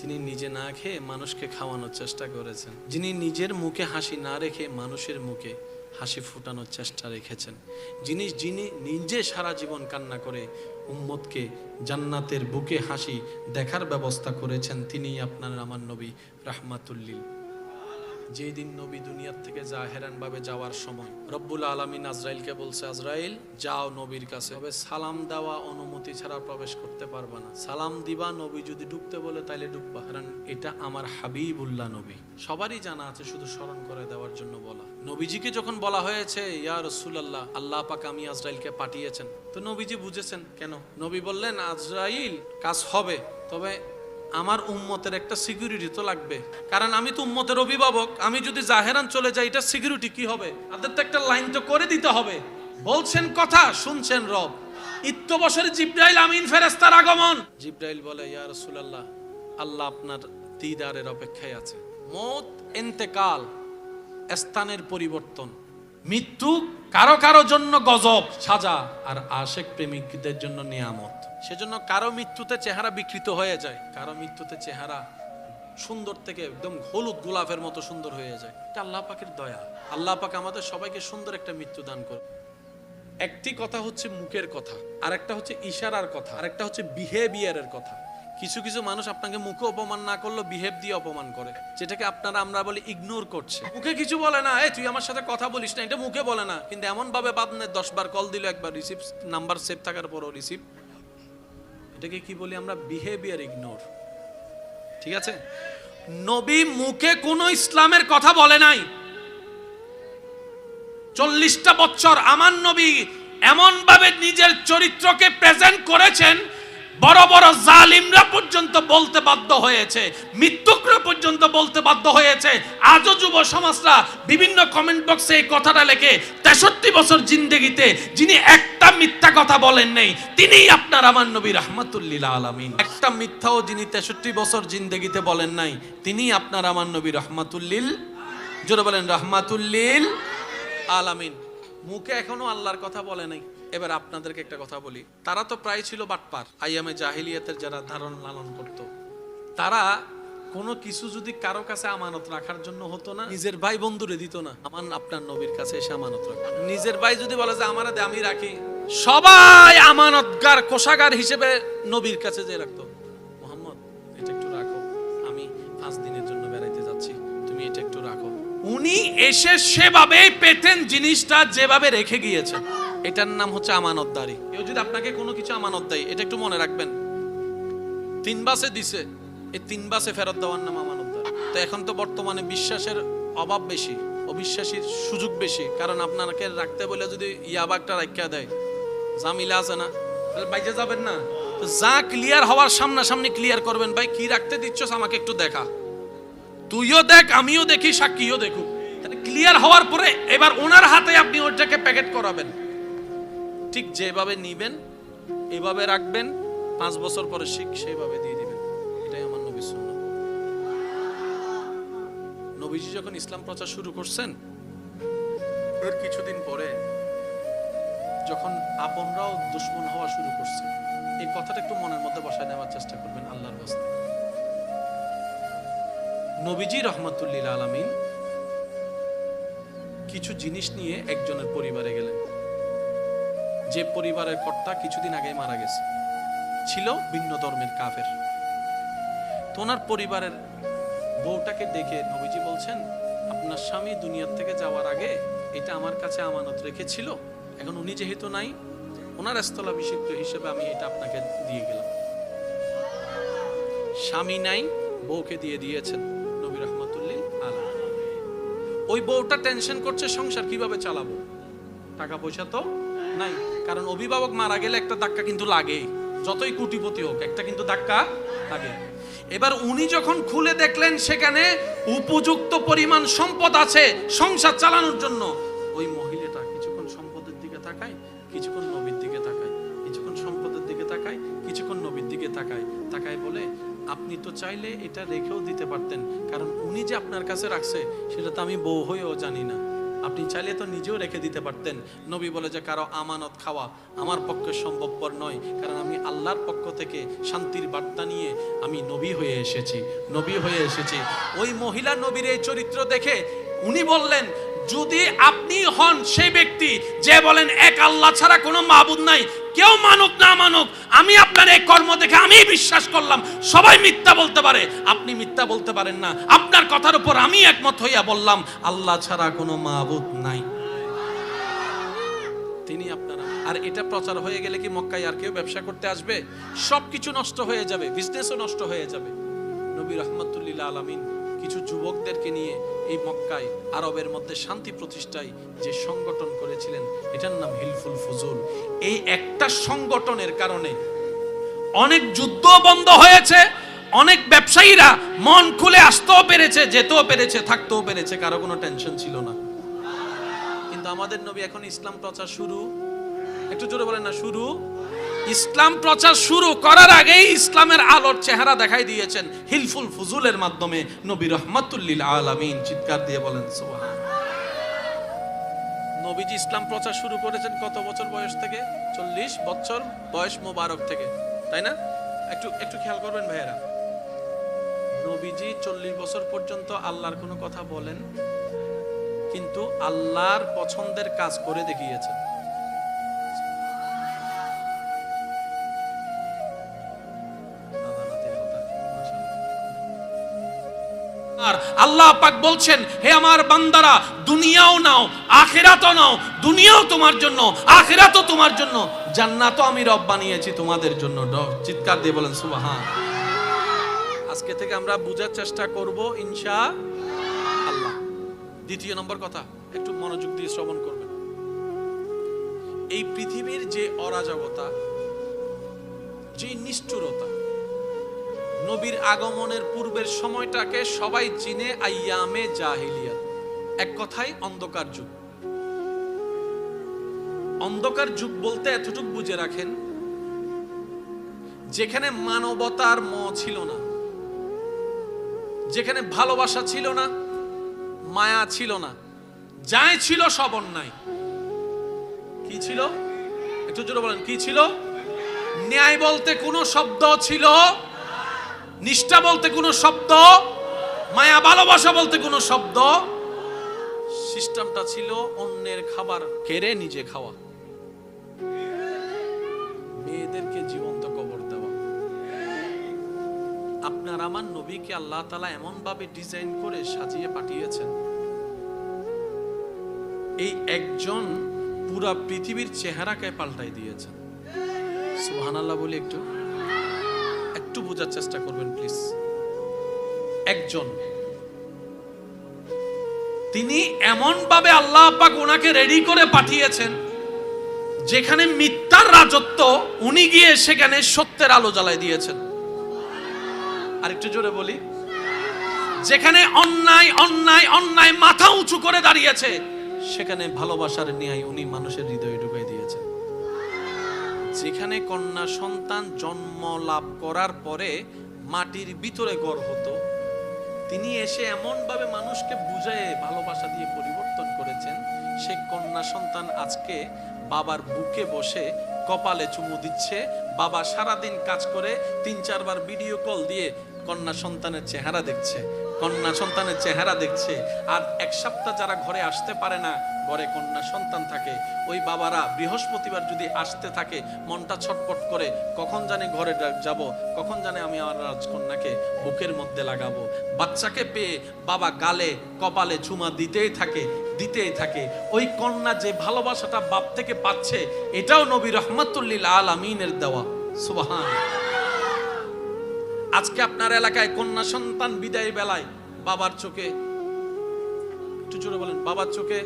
যিনি নিজে না খেয়ে মানুষকে খাওয়ানোর চেষ্টা করেছেন, যিনি নিজের মুখে হাসি না রেখে মানুষের মুখে হাসি ফুটানোর চেষ্টা রেখেছেন, যিনি নিজে সারা জীবন কান্না করে উম্মতকে জান্নাতের বুকে হাসি দেখার ব্যবস্থা করেছেন, তিনিই আপনার আমার নবী রাহমাতুল্লিল। যেই দিন নবী দুনিয়ার থেকে জাহেরান ভাবে যাওয়ার সময় রব্বুল আলামিন আজরাইলকে বলছে, আজরাইল যাও নবীর কাছে, তবে সালাম দেওয়া অনুমতি ছাড়া প্রবেশ করতে পারবা না। সালাম দিবা, নবী যদি ঢুকতে বলে তাইলে ঢুকবা, কারণ এটা আমার হাবিবুল্লাহ নবী। সবারই জানা আছে, শুধু স্মরণ করে দেওয়ার জন্য বলা। নবীজিকে যখন বলা হয়েছে ইয়া রাসূলুল্লাহ, আল্লাহ পাক আমি আজরাইলকে পাঠিয়েছেন, তো নবীজি বুঝেছেন কেন। নবী বললেন, আজরাইল কাজ হবে, তবে আমার উম্মতের একটা সিকিউরিটি তো লাগবে, কারণ আমি তো উম্মতের অভিভাবক। আমি যদি জাহেরান চলে যাই, এটা সিকিউরিটি কি হবে? তাদের তো একটা লাইন তো করে দিতে হবে। বলছেন কথা, শুনছেন রব। ইত্যবসরে জিব্রাইল আমিন ফেরেশতার আগমন। জিব্রাইল বলে, ইয়া রাসূলুল্লাহ, আল্লাহ আপনার দিদারের অপেক্ষায় আছে। মত, ইন্তেকাল, স্থানের পরিবর্তন, মৃত্যু কারো কারো জন্য গজব, সাজা, আর আশেক প্রেমিকদের জন্য নিয়ামত। সেজন্য কারো মৃত্যুতে চেহারা বিকৃত হয়ে যায়, কারো মৃত্যুতে চেহারা সুন্দর থেকে একদম হলুদ গোলাপের মতো সুন্দর হয়ে যায়। এটা আল্লাহ পাকের দয়া। আল্লাহ পাক আমাদের সবাইকে সুন্দর একটা মৃত্যু দান করে। একটি কথা হচ্ছে মুখের কথা, আর একটা হচ্ছে ইশারার কথা, আর একটা হচ্ছে বিহেভিয়ারের কথা। কিছু কিছু মানুষ আপনাকে মুখে অপমান না করলেও বিহেভ দিয়ে অপমান করে, যেটাকে আমরা বলি ইগনোর করছে। মুখে কিছু বলে না, এই তুই আমার সাথে কথা বলিস না, এটা মুখে বলে না, কিন্তু এমন ভাবে বাদনে 10 বার কল দিল, একবার রিসিভ, নাম্বার সেভ থাকার পরও রিসিভ। এটাকে কি বলি আমরা? Behaviour ignore. ঠিক আছে? নবী মুখে কোনো ইসলামের কথা বলে নাই। 40টা বছর আমার নবী এমন ভাবে নিজের চরিত্রকে প্রেজেন্ট করেছেন, বড় বড় জালিমরা পর্যন্ত বলতে বাধ্য হয়েছে, মৃত্যুকরা পর্যন্ত বলতে বাধ্য হয়েছে। আজও যুব সমাজরা বিভিন্ন কমেন্ট বক্সে এই কথাটা লেখে, 63 বছর জিন্দেগিতে যিনি একটা মিথ্যা কথা বলেন নাই, তিনিই আপনার আমার নবী রাহমাতুল্লিল আলামিন। একটা মিথ্যাও যিনি 63 বছর জিন্দেগিতে বলেন নাই, তিনিই আপনার আমার নবী রাহমাতুল্লিল, জোরে বলেন রাহমাতুল্লিল আলামিন। মুখে এখনো আল্লাহর কথা বলে নাই। এবার আপনাদেরকে একটা কথা বলি, তারা তো প্রায় ছিল বাটপার। আইয়ামে জাহিলিয়াতের যারা ধারণ লালন করত, তারা কোনো কিছু যদি কারো কাছে আমানত রাখার জন্য হতো না, নিজের ভাই বন্ধুরে দিত না। আপনার নবীর কাছে এসে আমানত রাখো। নিজের ভাই যদি বলে যে আমারে দে, আমি রাখি, সবাই আমানতগার, কোষাগার হিসেবে নবীর কাছে যে রাখতো। মুহাম্মদ, এটা একটু রাখো, আমি 5 দিনের জন্য বেড়াইতে যাচ্ছি, তুমি এটা একটু রাখো। উনি এসে সেভাবে পেতেন জিনিসটা যেভাবে রেখে গিয়েছেন। এটার নাম হচ্ছে আমানতদারি। কেউ যদি আপনাকে কোনো কিছু আমানত দেয়, এটা একটু মনে রাখবেন, 3 বাসে দিছে, এই 3 বাসে ফেরত দেওয়ার নাম আমানতদারি। তো এখন তো বর্তমানে বিশ্বাসের অভাব বেশি, অবিশ্বাসীর সুযোগ বেশি। কারণ আপনাকে রাখতে বলে যদি ইয়াবাগটা রাখিয়া দেয়, জামিলা আছে না, তাহলে বাইরে যাবেন না। তো যা ক্লিয়ার হওয়ার সামনাসামনি ক্লিয়ার করবেন, ভাই কি রাখতে দিচ্ছস আমাকে একটু দেখা, তুইও দেখ, আমিও দেখি, সাক্ষীও দেখুক। তাহলে ক্লিয়ার হওয়ার পরে এবার ওনার হাতে আপনি ওটাকে প্যাকেট করাবেন। ঠিক যেভাবে নিবেন এভাবে রাখবেন, 5 বছর পরে সেইভাবে দিয়ে দিবেন। এটাই আমার নবীর সুন্নাত। নবীজি যখন ইসলাম প্রচার শুরু করছেন, এর কিছুদিন পরে যখন আপনরাও দুশমন হওয়া শুরু করছে, এই কথাটা একটু মনের মধ্যে বসায় নেওয়ার চেষ্টা করবেন আল্লাহর ওয়াস্তে। নবীজি রাহমাতুল্লিল আলামিন কিছু জিনিস নিয়ে একজনের পরিবারে গেলেন, যে পরিবারের কর্তা কিছুদিন আগে মারা গেছে, ছিল ভিন্ন ধর্মের কাফের। তো ওনার পরিবারের বউটাকে দেখে নবীজি বলছেন, আপনার স্বামী দুনিয়ার থেকে যাওয়ার আগে এটা আমার কাছে আমানত রেখেছিল, এখন উনি যেহেতু নাই, ওনার স্থলাভিষিক্ত হিসেবে আমি এটা আপনাকে দিয়ে গেলাম। স্বামী নাই, বউকে দিয়ে দিয়েছেন নবী রাহমাতুল্লিল আলামিন। ওই বউটা টেনশন করছে, সংসার কিভাবে চালাবো, টাকা পয়সা তো নাই। কারণ অভিভাবক মারা গেলে একটা ধাক্কা কিন্তু লাগে, যতই কোটিপতি হোক একটা কিন্তু ধাক্কা লাগে। এবার উনি যখন খুলে দেখলেন সেখানে উপযুক্ত পরিমাণ সম্পদ আছে সংসার চালানোর জন্য, ওই মহিলাটা কিছুক্ষণ সম্পদের দিকে তাকায়, কিছুক্ষণ নবীর দিকে তাকায়, কিছুক্ষণ সম্পদের দিকে তাকায়, কিছুক্ষণ নবীর দিকে তাকায়, তাকায় বলে, আপনি তো চাইলে এটা রেখেও দিতে পারতেন, কারণ উনি যে আপনার কাছে রাখছে সেটা তো আমি বউ হয়েও জানি না। আপনি চাইলে তো নিজেও রেখে দিতে পারতেন। নবী বলে যে কারো আমানত খাওয়া আমার পক্ষে সম্ভবপর নয়, কারণ আমি আল্লাহর পক্ষ থেকে শান্তির বার্তা নিয়ে আমি নবী হয়ে এসেছি। ওই মহিলা নবীর এই চরিত্র দেখে উনি বললেন, যদি আপনি হন সেই ব্যক্তি যে বলেন এক আল্লাহ ছাড়া কোনো মাবুদ নাই, কেউ মানুক না মানুক, আমি আপনার এই কর্ম দেখে আমি বিশ্বাস করলাম, সবাই মিথ্যা বলতে পারে, আপনি মিথ্যা বলতে পারেন না, আপনার কথার উপর আমি একমত হইয়া বললাম আল্লাহ ছাড়া কোনো মাবুদ নাই, তিনি আপনারা। আর এটা প্রচার হয়ে গেলে কি মক্কায় আর কেউ ব্যবসা করতে আসবে? সবকিছু নষ্ট হয়ে যাবে, বিজনেসও নষ্ট হয়ে যাবে। নবী রাহমাতুল লিল আলামিন কিছু যুবকদেরকে নিয়ে এই মক্কায় আরবের মধ্যে শান্তি প্রতিষ্ঠায় যে সংগঠন করেছিলেন, এটার নাম হিলফুল ফুজুল। এই একটা সংগঠনের কারণে অনেক যুদ্ধ বন্ধ হয়েছে, অনেক ব্যবসায়ীরা মন খুলে আসতেও পেরেছে, যেতেও পেরেছে, থাকতেও পেরেছে, কারো কোনো টেনশন ছিল না। কিন্তু আমাদের নবী এখন ইসলাম প্রচার শুরু, একটু জোরে বলেন না, শুরু। ইসলাম প্রচার শুরু করার আগেই ইসলামের আলোর চেহারা দেখাই দিয়েছেন হিলফুল ফুজুলের মাধ্যমে নবী রাহমাতুল লিল আলামিন। চিৎকার দিয়ে বলেন সুবহানাল্লাহ। নবীজি ইসলাম প্রচার শুরু করেছেন কত বছর বয়স থেকে? 40 বছর বয়স মোবারক থেকে, তাই না? একটু খেয়াল করবেন ভাইয়েরা, নবীজি 40 বছর পর্যন্ত আল্লাহর কোনো কথা বলেন, কিন্তু আল্লাহর পছন্দের কাজ করে দেখিয়েছেন। আর আল্লাহ পাক বলছেন, হে আমার বান্দারা, দুনিয়াও নাও আখিরাতও নাও, দুনিয়াও তোমার জন্য আখিরাতও তোমার জন্য, জান্নাতও আমি রব বানিয়েছি তোমাদের জন্য। চিৎকার দিয়ে বলেন সুবহান। আজকে থেকে আমরা বুঝার চেষ্টা করব ইনশাআল্লাহ। দ্বিতীয় নম্বর কথা, একটু মনোযোগ দিয়ে শ্রবণ করবেন। এই পৃথিবীর যে অরাজকতা, যে নিষ্ঠুরতা, নবীর আগমনের পূর্বের সময়টাকে সবাই চিনে আইয়ামে জাহিলিয়াত, এক কথায় অন্ধকার যুগ। অন্ধকার যুগ বলতে এতটুকু বুঝে রাখেন, যেখানে মানবতার ছিল না, যেখানে ভালোবাসা ছিল না, মায়া ছিল না, যাই ছিল সব অন্যায়। কি ছিল? একটু জোরে বলেন, কি ছিল? ন্যায় বলতে কোনো শব্দ ছিল, নিষ্ঠা বলতে কোনো শব্দ, মায়া ভালোবাসা বলতে কোনো শব্দ। সিস্টেমটা ছিল অন্যের খাবার কেড়ে নিজে খাওয়া, মেয়েদেরকে জীবন্ত কবর দেওয়া। আপনার আমার নবীকে আল্লাহ তাআলা এমন ভাবে ডিজাইন করে সাজিয়ে পাঠিয়েছেন, এই একজন পুরা পৃথিবীর চেহারাকে পাল্টাই দিয়েছেন। সুবহানাল্লাহ বলি, একটু বোঝার চেষ্টা করবেন প্লিজ। একজন, তিনি এমন ভাবে আল্লাহ পাক ওনাকে রেডি করে পাঠিয়েছেন, যেখানে মিথ্যার রাজত্ব, উনি গিয়ে সেখানে সত্যের আলো জ্বালায় দিয়েছেন। আর একটু জোরে বলি, যেখানে অন্যায় অন্যায় অন্যায় মাথা উঁচু করে দাঁড়িয়েছে, সেখানে ভালোবাসার ন্যায় উনি মানুষের হৃদয়ে ঢুকিয়ে দিয়েছেন। যেখানে কন্যা সন্তান জন্ম লাভ করার পরে মাটির ভিতরে ঘর হতো, তিনি এসে এমন ভাবে মানুষকে বুঝায়ে ভালোবাসা দিয়ে পরিবর্তন করেছেন, সেই কন্যা সন্তান আজকে বাবার বুকে বসে কপালে চুমু দিচ্ছে। বাবা সারাদিন কাজ করে 3-4 বার ভিডিও কল দিয়ে কন্যা সন্তানের চেহারা দেখছে, কন্যা সন্তানের চেহারা দেখছে। আর এক সপ্তাহ যারা ঘরে আসতে পারে না, ঘরে কন্যা সন্তান থাকে, ওই বাবারা বৃহস্পতিবার যদি আসতে থাকে, মনটা ছটপট করে, কখন জানি ঘরে যাব, কখন জানি আমি আমার রাজকন্যাকে বুকের মধ্যে লাগাবো। বাচ্চাকে পেয়ে বাবা গালে কপালে চুমা দিতেই থাকে। ওই কন্যা যে ভালোবাসাটা বাপ থেকে পাচ্ছে, এটাও নবী রাহমাতুল লিল আলামিনের দেওয়া। সুবহানাল্লাহ। আজকে আপনার এলাকায় কন্যা সন্তান বিদায় বেলায় বাবার চোখে, একটু জোরে বলেন, বাবার চোখে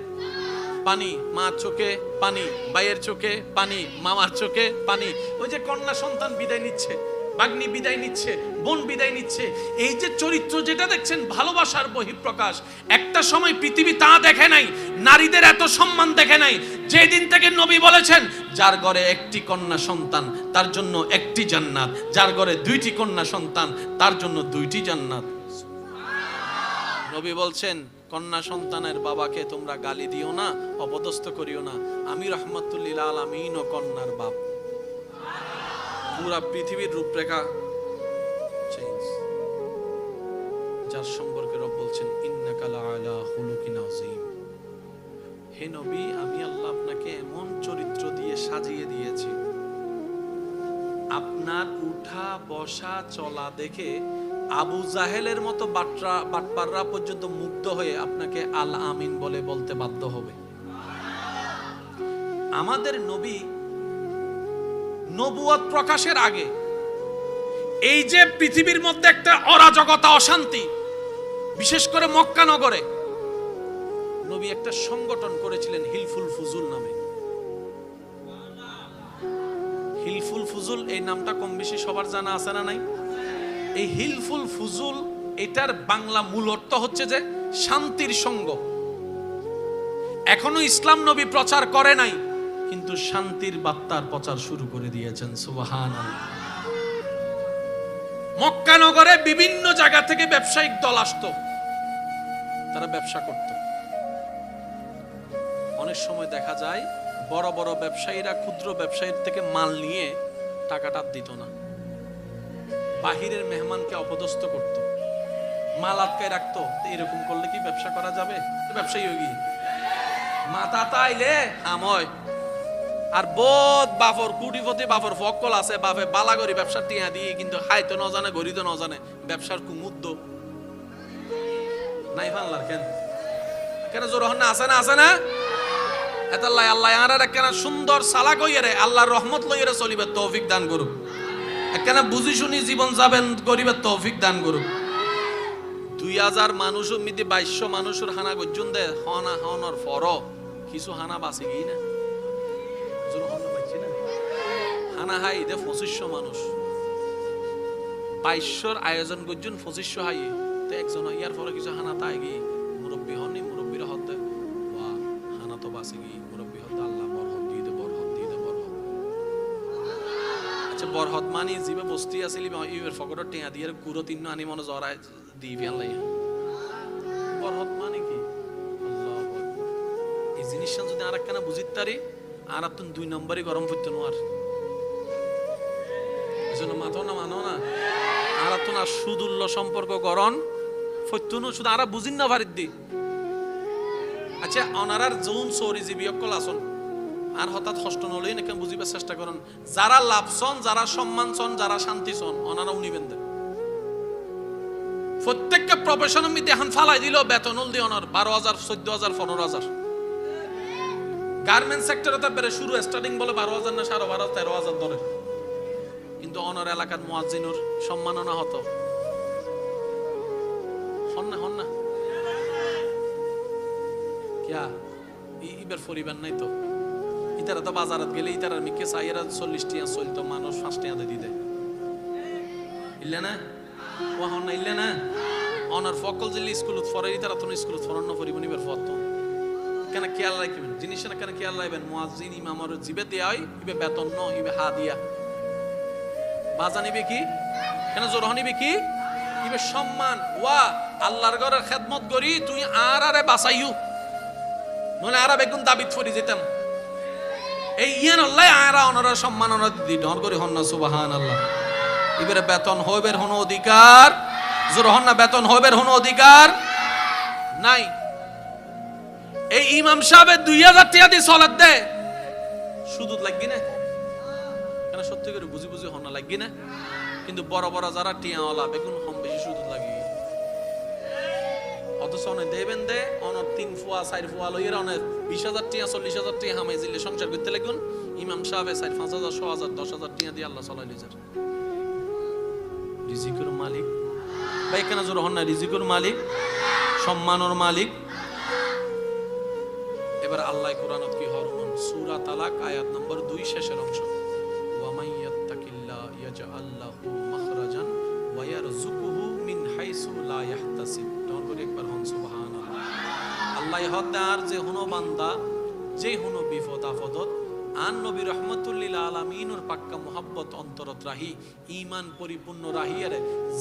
পানি, মার চোখে পানি, ভাইয়ের চোখে পানি, মামার চোখে পানি। ওই যে কন্যা সন্তান বিদায় নিচ্ছে, ভাগ্নি বিদায় নিচ্ছে, বোন বিদায় নিচ্ছে, এই যে চরিত্র যেটা দেখছেন, ভালোবাসার বহিঃপ্রকাশ। একটা সময় পৃথিবী তা দেখে নাই, নারীদের এত সম্মান দেখে নাই। যেদিন থেকে নবী বলেছেন, যার ঘরে একটি কন্যা সন্তান তার জন্য একটি জান্নাত, যার ঘরে 2টি কন্যা সন্তান তার জন্য 2টি জান্নাত। নবী বলছেন, কন্যা সন্তানের বাবাকে তোমরা গালি দিও না, অপদস্থ করিও না। আমি রাহমাতুল লিল আলামিন ও কন্যার বাপ। পুরা পৃথিবীর রূপরেখা চেঞ্জ। যার সম্পর্কে রব বলছেন ইন্নাকা লাআলা খুলুকিন আযীম। হে নবী, আমি আল্লাহ আপনাকে এমন চরিত্র দিয়ে সাজিয়ে দিয়েছি, আপনার উঠা বসা চলা দেখে আবু জাহেলের মতো বাটপাররা পর্যন্ত মুগ্ধ হয়ে আপনাকে আল আমিন বলে বলতে বাধ্য হবে। আমাদের নবী নবুয়ত প্রকাশের আগে এই যে পৃথিবীর মধ্যে একটা অরাজকতা, অশান্তি, বিশেষ করে মক্কা নগরে, নবী একটা সংগঠন করেছিলেন হিলফুল ফুজুল নামে। হিলফুল ফুজুল এই নামটা কম বেশি সবার জানা আছে না নাই? এই হিলফুল ফুজুল এটার বাংলা মূল অর্থ হচ্ছে যে শান্তির সঙ্গ। এখনো ইসলাম নবী প্রচার করে নাই, কিন্তু শান্তির বার্তার প্রচার শুরু করে দিয়েছেন। সুবহানাল্লাহ। মক্কা নগরে বিভিন্ন জায়গা থেকে ব্যবসায়িক দল আসতো, তারা ব্যবসা করত। অনেক সময় দেখা যায় বড় বড় ব্যবসায়ীরা ক্ষুদ্র ব্যবসায়ীর থেকে মাল নিয়ে টাকাটা দিত না, বাহিরের মেহমানকে অপদস্থ করত, মাল আটকায় রাখতো। এরকম করলে কি ব্যবসা করা যাবে? ব্যবসায়ী হয়ে গিয়ে মাথা তাইলে আময় আর বোধ বাফর কুটিপতি বাফর ফকল আছে, বাপে বালাগরি ব্যবসা টিয়া দিয়ে কিন্তু খাইতো ন জানে, গড়িত ন জানে, ব্যবসার কুমুদ্দ নাই ফানলার কেন কেন জোর হন না? আছে না? আছে না? এতাল্লাহ আল্লাহ আর একখানা সুন্দর সালাক হইয়ারে আল্লাহর রহমত লইয়ারে চলিবার তৌফিক দান করুক, একখানা বুঝি শুনি জীবন যাবেন গরিবের তৌফিক দান করুক। 2000 মানুষ মিতে 2200 মানুষের হানা গজ্জন দে হনা হনর ফর কিছু হানা বাঁচে গিয়ে না, জোর হন না পাইছি না, হানা হাই দে 2500 মানুষ, 2200 আয়োজন গজ্জন 2500 হাই তো একজন ইয়ার পরে কিছু হানা তাই গিয়ে মুরব্বী হননি, মুরব্বীরা হতে ওয়া হানা তো বাঁচে গিয়ে মুরব্বী হতে আল্লাহ বরহত দিয়ে দে, বরহত দিয়ে দে, বরহত। আচ্ছা বরহত মানি জিবে বস্তি আছিল ইবের ফকটর টেয়া দিয়ে কুরো তিন আনি মনে জরায় দি ফেল লাই। বরহত মানে কি? আল্লাহু আকবার। এই জিনিসটা যদি আরেকখানা বুঝিত পারি আর তুই 2 নম্বরই গরম হইতো না। আর এজন্য মাথো না মানো না, আর তুই না সুদুল্য সম্পর্ক গরম হইতো না, শুধু আর বুঝিন না পারিত দি। আচ্ছা অনারার যৌন চৌরিজীবী অকল আসন আর হঠাৎ হষ্ট নলই নাকি বুঝিবার চেষ্টা করুন। যারা লাভ চন, যারা সম্মান চন, যারা শান্তি চন, অনারা উনিবেন দেন। প্রত্যেকটা প্রফেশনের মধ্যে এখন ফালাই দিল বেতন দিয়ে অনার 12,000, 14,000, 15,000। গার্মেন্টস সেক্টরে তো বেড়ে শুরু স্টার্টিং বলে 12,000 না 12,500, 13,000 ধরে, কিন্তু অনার এলাকার মুয়াজ্জিনুর সম্মাননা হতো হন না কিয়া ইবার পরিবার নাই তো। ইতারা তো বাজারত গেলে ইতারার মিকে চাইরা 40 টিয়া চলতো, মানুষ 5 টিয়া দিয়ে দেয় ইল্লা না ও হন না ইল্লা না। অনার ফকল জিল্লি স্কুলত ফরে ইতারা তো স্কুলত ফরন্ন পরিবনি বার ফত কেন খেয়াল রাখবেন জিনিস না, কেন খেয়াল রাখবেন মুয়াজ্জিন ইমামর জিবে দেয় ইবে বেতন ন ইবে হাদিয়া বাজা নিবে কি কেন জোর হনিবে কি ইবে সম্মান। ওয়া আল্লাহর ঘরের খেদমত করি তুই আর আরে বাঁচাইও নলে আর বেগুন দাবিত ফরি যেতাম। এই ইয়ান আল্লাহ আরা অনরা সম্মান অনরা দি ডর করি হন না। সুবহানাল্লাহ। ইবের বেতন হইবের হন অধিকার, জোর হন না, বেতন হইবের হন অধিকার নাই। এই ইমাম সাহেব 2000 টাকা দিয়ে সলাত দে শুধু লাগি না কেন? সত্যি করে বুঝি বুঝি হন না লাগি না, কিন্তু বড় বড় যারা টিয়াওয়ালা বেগুন কম বেশি শুধু লাগি। অথচ অনেক দেবেন দে অনেক 3 ফুয়া 4 ফুয়া লইয়ের অনেক 20,000 টাকা 40,000 টাকা হামাই দিলে সংসার করতে লাগুন। ইমাম সাহেব 4-5,000 6,000 10,000 টাকা দিয়ে আল্লাহ চলাই লিজার। রিজিকুর মালিক ভাই কেন জোর হন না? রিজিকুর মালিক, সম্মানের মালিক। এবার আল্লাহ কোরআনত কি হরমন সূরা তালাক আয়াত নম্বর 2 শেষের অংশ, ওয়া মান ইয়াত্তাকিল্লাহ ইয়াজআল লাহু মাখরাজান ওয়া ইয়ারযুকুহু মিন হাইসু লা ইয়াহতাসিব। তখন করে একবার হন সুবহানাল্লাহ। আল্লাহ হদার যে হনো বান্দা যে হনো বিপদ আপদত আন নবী রহমতুল্লিল আলামিনুর পাক্কা মোহাব্বত অন্তরত রাহি ঈমান পরিপূর্ণ রাহিয়ার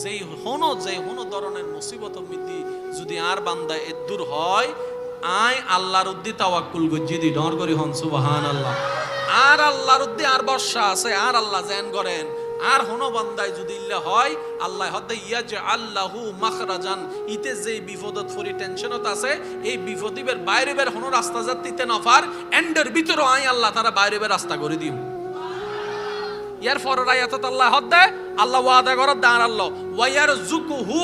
যেই হনো ধরনের মুসিবত মিতি যদি আর বান্দা এদুর হয় আয় আল্লাহর উদ্দি তাওয়াক্কুল গজ্জি দি ডর করি হন সুবহানাল্লাহ। আর আল্লাহর উদ্দি আর বর্ষা আছে, আর আল্লাহ জান করেন, আর হনো বান্দায় যদি ইল্লা হয় আল্লাহ হদ্দে ইয়াজআল্লাহু মাখরাজান, ইতে যে বিপদত ফরি টেনশনত আছে এই বিপদিবের বাইরে বের হনো রাস্তা যাত্তিতে নফার এন্ডের ভিতর আই আল্লাহ তারা বাইরে বের রাস্তা করে দিম। ইয়ার পরের আয়াতত আল্লাহ হদ্দে আল্লাহ ওয়াদা করে দাঁড় আল্লাহ ওয়ায়ারযুকুহু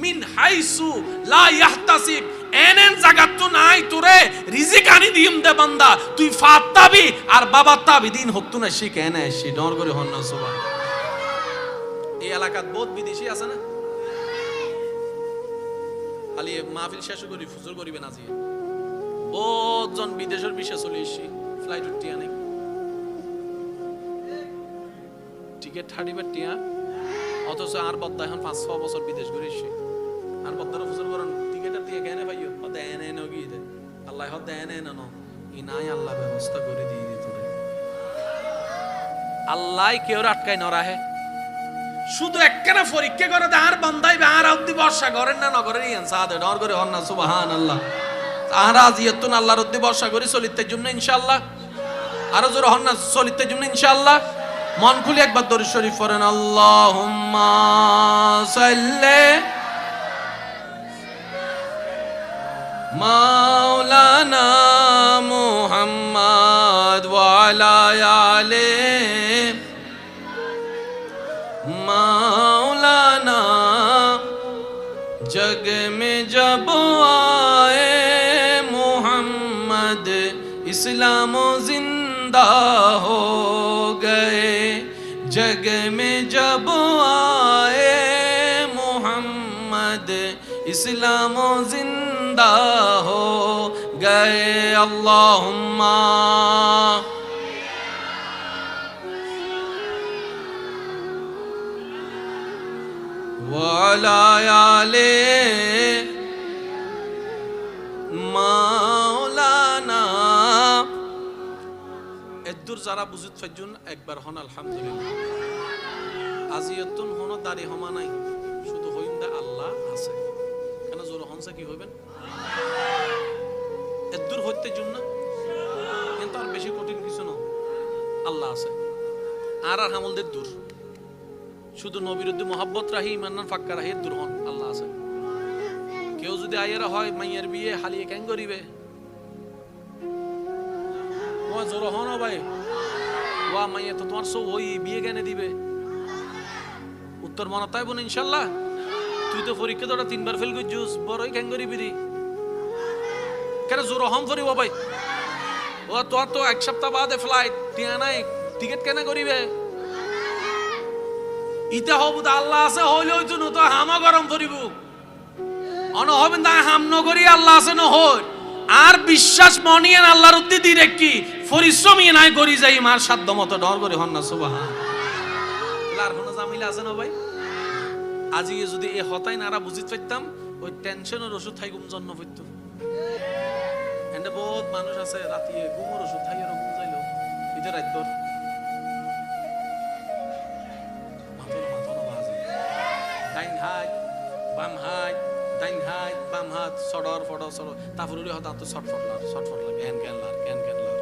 মিন হাইসু লা ইয়াহতাসিব, এনেন জাগাত তো নাই তোরে রিজিক আনি দিম দে বান্দা, তুই ফাত্তাবি আর বাবা তাবি দিন হত্তু না শিখে এনে সে ডর করে হন না সুবহান। এই এলাকাত বহুত বিদেশি আছে না, খালি মাহফিল শেষ করি ফুজুর করিবেন আজি বহুত জন বিদেশের বিষয় চলে এসছি, ফ্লাইট টিয়া নেই, টিকিট হারিবার টিয়া, অথচ আর বদ্দা এখন 5-6 বছর বিদেশ ঘুরে এসছি, আর বদ্দার ফুজুর করেন টিকিটের দিয়ে কেনে পাইও হদে এনে এনে গিয়ে দে আল্লাহ হদে এনে এনে ন ই নাই আল্লাহ ব্যবস্থা করে দিয়ে দিত রে। আল্লাহ কেউ আটকায় নরাহে, শুধু একখানা পরীক্ষা করে আর বান্দাইবে আর অব্দি বর্ষা করেন না নগরের ইয়ান সাদে ডর করে হন না সুবহানাল্লাহ। আর আজিয়াতুন আল্লাহর অব্দি বর্ষা করে চলিতে জন্য ইনশাআল্লাহ, আরো জোরে হন না চলিতে জন্য ইনশাআল্লাহ। মন খুলে একবার দরুদ শরীফ পড়েন, আল্লাহুম্মা সাল্লি মাওলানা মুহাম্মদ ওয়া আলা আলি मौलाना। जग में जब आए मोहम्मद इस्लाम जिंदा हो गए, जग में जब आए मोहम्मद इस्लाम जिंदा हो गए। अल्लाहुम्मा ওয়ালা আলে মাওলানা। এদুর যারা বুঝুত ফাইজুন একবার হন আলহামদুলিল্লাহ। আজিয়তুন হন দাড়ি হমা নাই, শুধু হইম দা আল্লাহ আছে, কেন জোর হনসা কি হইবেন এদুর হইতে জুন না, কিন্তু আর বেশি কঠিন কিছু না, আল্লাহ আছে আর আর হামলদের দূর, শুধু নবীর উদ্দি মোহাব্বত রাহি ইমানান ফাক্কা রাহি দূর হন আল্লাহ আছে। কেউ যদি আয়েরা হয় মাইয়ের বিয়ে হালিয়ে কেন করিবে ওয়া জোর হন ভাই ওয়া মাইয়া তো তোমার সব ওই বিয়ে কেন দিবে, উত্তর মনে তাই বোন ইনশাল্লাহ। তুই তো পরীক্ষা তোরা 3বার ফেল করছিস, বড়ই কেন করিবি রে, কেন জোর হম করিব ভাই ও তোর তো 1 সপ্তাহ বাদে ফ্লাইট টিয়া নাই, টিকিট কেন করিবে, ইতে হব আল্লাহ আছে হইলে ওই জন্য তো হামা গরম করিব অন হবেন তা হাম নগরী আল্লাহ আছে ন হই আর বিশ্বাস মনিয়েন আল্লাহর উদ্দি দি রেখি পরিশ্রমী নাই করি যাই মার সাধ্য মতো ডর করে হন না সুবহান। আর কোন জামিলা আছে না ভাই, আজি যদি এ হতাই নারা বুঝিত পাইতাম ওই টেনশনের ওষুধ থাই ঘুম জন্য হইতো। এন্ড বহুত মানুষ আছে রাতে ঘুমের ওষুধ থাই আর ঘুম যাইলো ইতে রাত ভর ডাইন হাত বাম হাত ডাইন হাত বাম হাত সডর ফডর সডর তারপরে হতা তো শর্টফট লাগে হ্যান ক্যান লার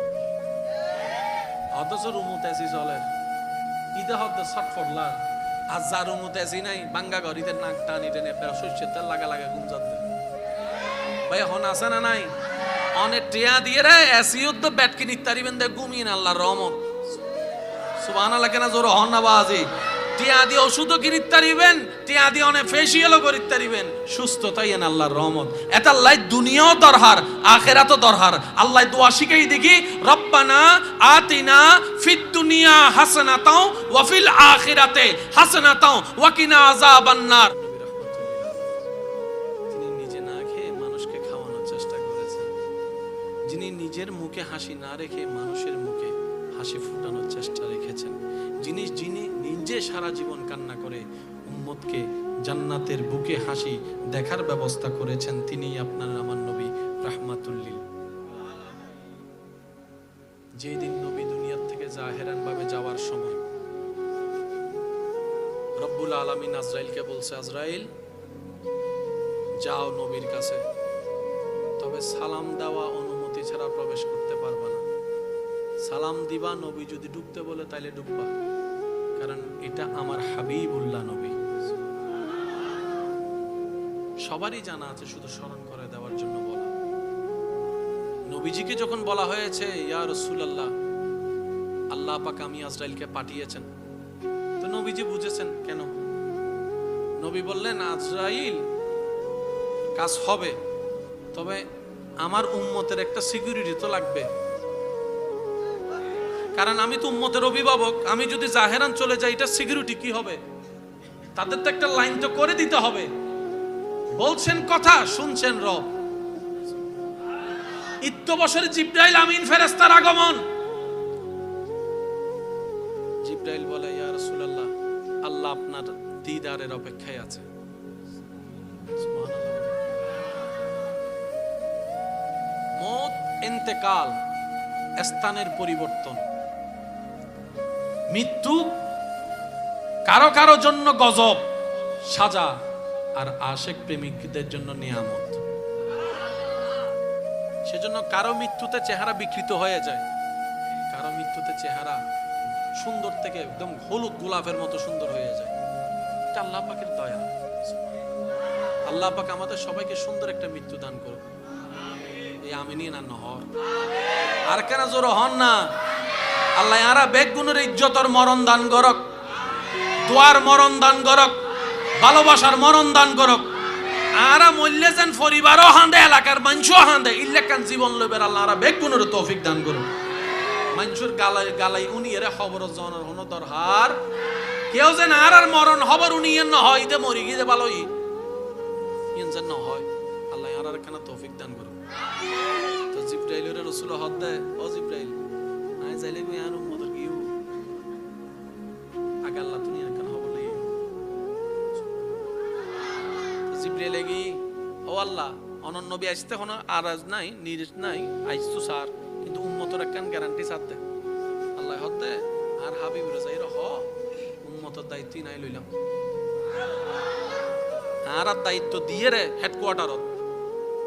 অথচ রুমুতে আসি চলে ইতে হত শর্টফট লার আর যা রুমুতে আসি নাই বাঙ্গা ঘরিতে নাক টানি টেনে শস্যের তেল লাগা ঘুম যাতে ভাই এখন আছে না নাই অনেক টিয়া দিয়ে রে এসিও তো ব্যাটকে নিতারিবেন দে ঘুমিয়ে আল্লাহর রহমত সুবহানাল্লাহ। কেন জোর হন না বাজি টিয়া দিয়ে ওষুধও কিনিতে পারিবেন, টিয়া দিয়ে অনেক ফেসিয়ালও করিতে পারিবেন, সুস্থতাই এন আল্লাহর রহমত। এটা আল্লাহ দুনিয়াও দরকার আখিরাতও দরকার। আল্লাহ দোয়া শিখাই দেখি রব্বানা আতিনা ফিদ দুনিয়া হাসানাতাও ওয়া ফিল আখিরাতে হাসানাতাও ওয়া কিনা আযাবান নার। তিনি নিজে না খেয়ে মানুষকে খাওয়ানোর চেষ্টা করেছেন, যিনি নিজের মুখে হাসি না রেখে মানুষের মুখে হাসি ফুটানোর চেষ্টা রেখেছেন, যিনি নিজে সারা জীবন কান্না করে উম্মতকে জান্নাতের বুকে হাসি দেখার ব্যবস্থা করেছেন, তিনি আপনার আমার নবী রাহমাতুল লিল। যেদিন নবী দুনিয়া জাহেরান ভাবে যাওয়ার সময় রব্বুল আলামিন আজরাইলকে বলছে, আজরাইল যাও নবীর কাছে, তবে সালাম দেওয়া অনুমতি ছাড়া প্রবেশ করতে পারবা না। সালাম দিবা, নবী যদি ঢুকতে বলে তাইলে ঢুকবা, কারণ এটা আমার হাবিবুল্লাহ নবী। সবারই জানা আছে, শুধু স্মরণ করে দেওয়ার জন্য বলা। নবীজিকে যখন বলা হয়েছে, ইয়া রাসূলুল্লাহ, আল্লাহ পাক আমি আজরাইলকে পাঠিয়েছেন, তো নবীজি বুঝেছেন কেন। নবী বললেন, আজরাইল কাজ হবে, তবে আমার উম্মতের একটা সিকিউরিটি তো লাগবে, কারণ আমি তো উম্মতের অভিভাবক। আমি যদি জাহেরান চলে যাই, এটা সিকিউরিটি কি হবে? তাদের তো একটা লাইন তো করে দিতে হবে। বলছেন কথা, শুনছেন রব। ইত্যবসরে জিবরাইল আমিন ফেরেশতার আগমন। জিবরাইল বলে, ইয়া রাসূলুল্লাহ, আল্লাহ আপনার দিদারের অপেক্ষায় আছে। সুবহানাল্লাহ। মত, ইন্তেকাল, স্থানের পরিবর্তন, মৃত্যু কারো কারো জন্য গজব, সাজা, আর আশেক প্রেমিকদের জন্য নিয়ামত। সেজন্য কারো মৃত্যুতে চেহারা বিকৃত হয়ে যায়, কারো মৃত্যুতে চেহারা সুন্দর থেকে একদম হলুদ গোলাপের মতো সুন্দর হয়ে যায়। এটা আল্লাহ পাকের দয়া। আল্লাহ পাক আমাদের সবাইকে সুন্দর একটা মৃত্যু দান করুন। এই আমিনিন আর নহর আর কেন জোর হন না। আল্লাহ আরা বেগুনের ইজ্জতর মরণ দান করক, দোয়ার মরণ দান করক, ভালোবাসার মরণ দান করক। আরা মল্লে যেন পরিবারও হাঁদে, এলাকার মানুষও হাঁদে, ইল্লেকান জীবন লইবের আল্লাহ আরা বেগুনের তৌফিক দান করুন। মানুষের গালাই গালাই উনি এর খবর জনের হন দরহার, কেউ যেন আর মরণ খবর উনি এর না হয়, ইদে মরি গিয়ে ভালোই ইন যেন না হয়। আল্লাহ আর কেন তৌফিক দান করুন। তো জিবরাইলের রাসূল হদ দেয়, ও জিবরাইল নাই যাইলে কই আর উম্মতের কিউ আগে আল্লাহ তুমি কেন খবর লই। তো জিবরাইল কি, ও আল্লাহ, অনন্য নবী আসতে হন আরাজ নাই, নিরেশ নাই, আইছু স্যার, কিন্তু উম্মতের একখান গ্যারান্টি সাথে আল্লাহ হদ দেয়। আর হাবিব রাজাই রহ উম্মতের দায়িত্বই নাই লইলাম, আর দায়িত্ব দিয়ে রে হেডকোয়ার্টারত,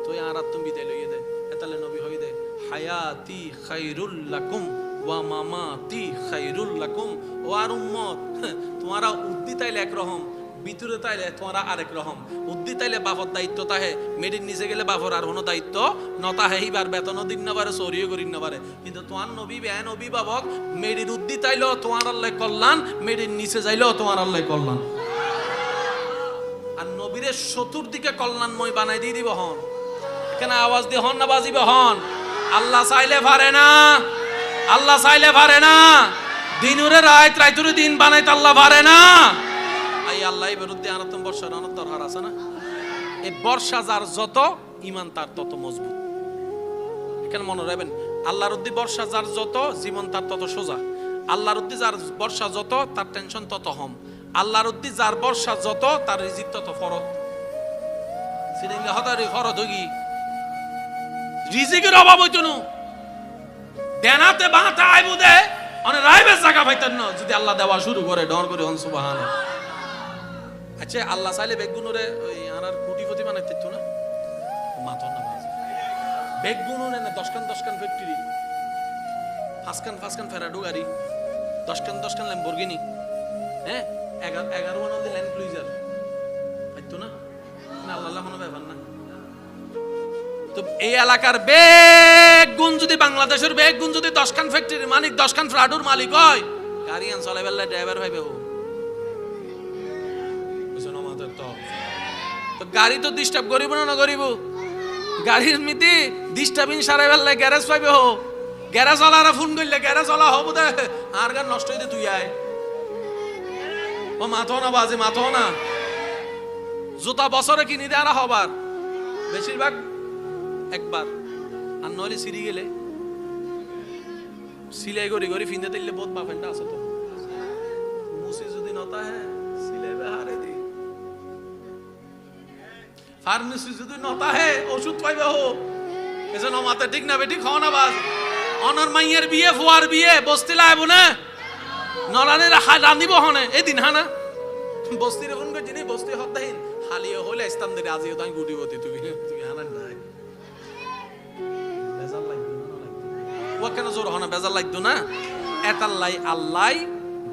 তুই আর তুমি বিদায় লইয়ে দে। এতালে নবী হই দে, হায়াতি খায়রুল লাকুম ওয়া মামাতি খায়রুল লাকুম। ও আর উম্মত, তোমারা উদ্দি তাইলে একরকম, ভিতরে তাইলে তোমারা আরেক রকম। উদ্দি তাইলে বাপর দায়িত্ব তাহে, মেডির নিচে গেলে বাপর আর কোনো দায়িত্ব নতাহে, এইবার বেতনও দিন না পারে, চরিও করি না পারে। কিন্তু তোমার নবী বেন অভিভাবক, মেডির উদ্দি তাইলেও তোমার আল্লাহ কল্যাণ, মেডির নিচে যাইলেও তোমার আল্লাহ কল্যাণ। আর নবীরে চতুর্দিকে কল্যাণময় বানাই দিয়ে দিব হন। এখানে আওয়াজ দিয়ে হন না বাজিবে হন। আল্লাহ চাইলে পারে না, আল্লাহ চাইলে পারে না। দিনুরে রাত, রাইতুরে দিন বানাইতে আল্লাহ পারে না। এই আল্লাহ বিরুদ্ধে আনতম বর্ষার অনেক দরকার আছে না। এই বর্ষা যার যত, ইমান তার তত মজবুত। এখানে মনে রাখবেন, আল্লাহর উদ্দি বর্ষা যার যত, জীবন তার তত সোজা। আল্লাহর উদ্দি যার বর্ষা যত, তার টেনশন তত কম। আল্লাহর উদ্দি যার বর্ষা যত, তার রিজিক তত ফরত। সিরিঙ্গা হতারি ফরত হই রিজিকের অভাব হইতো না। দেনাতে বাঁতে আইবু দে অনেক রাইবে জায়গা পাইতেন না, যদি আল্লাহ দেওয়া শুরু করে ডর করে হন সুবহানাল্লাহ। আচ্ছা আল্লাহ চাইলে বেগুনুরে ওই আর কোটিপতি বানাইতে তো না, মাথা না বাজে বেগুনুরে না 10খান ফ্যাক্টরি, 5খান ফেরাডো গাড়ি, 10খান ল্যাম্বরগিনি, হ্যাঁ 11 মনে ল্যান্ড ক্রুইজার পাইতো না। আল্লাহ কোনো ব্যাপার না। তো এই এলাকার বেগুন যদি, বাংলাদেশের বেগুন যদি 10খান ফ্যাক্টরি মালিক, 10খান ফ্রাডুর মালিক হয়, গাড়ি আন চলে বেলা ড্রাইভার ভাইবে ও তো গাড়ি তো ডিস্টার্ব করিব না করিব, গাড়ির মিতি ডিস্টার্বিং সারাই বেলা গ্যারেজ পাইবে হো। গ্যারেজ ওয়ালারা ফোন করলে গ্যারেজ ওয়ালা হবো দে আর গান নষ্ট হইতে তুই আয়। ও মাথো না বাজে, মাথো না। জুতা বছরে কিনি দে আর হবার বেশিরভাগ একবার, আর নইলে সিঁড়ি গেলে সিলাই করি করি ফিনতে দিলে বহুত বাফেনটা আছে তো। মুসি যদি নতা হ্যাঁ সিলাই হারে দি, ফার্মেসি যদি নতা হে ওষুধ পাইবে হো। এজন্য মাথা ঠিক না বেটি খাও না বাজ। অনর মাইয়ের বিয়ে ফুয়ার বিয়ে বস্তি লাইব না নলানের রান্দিব হনে এদিন হানা বস্তির ফোন করে যিনি বস্তি হতাহীন হালিও হইলে ইসলাম দিরে আজিও তাই গুটিবতি তুমি তুমি হানা নাই বেজাল লাগবে না লাগবে ও কেন জোর হনা বেজাল লাগতো না এতাল্লাই আল্লাহ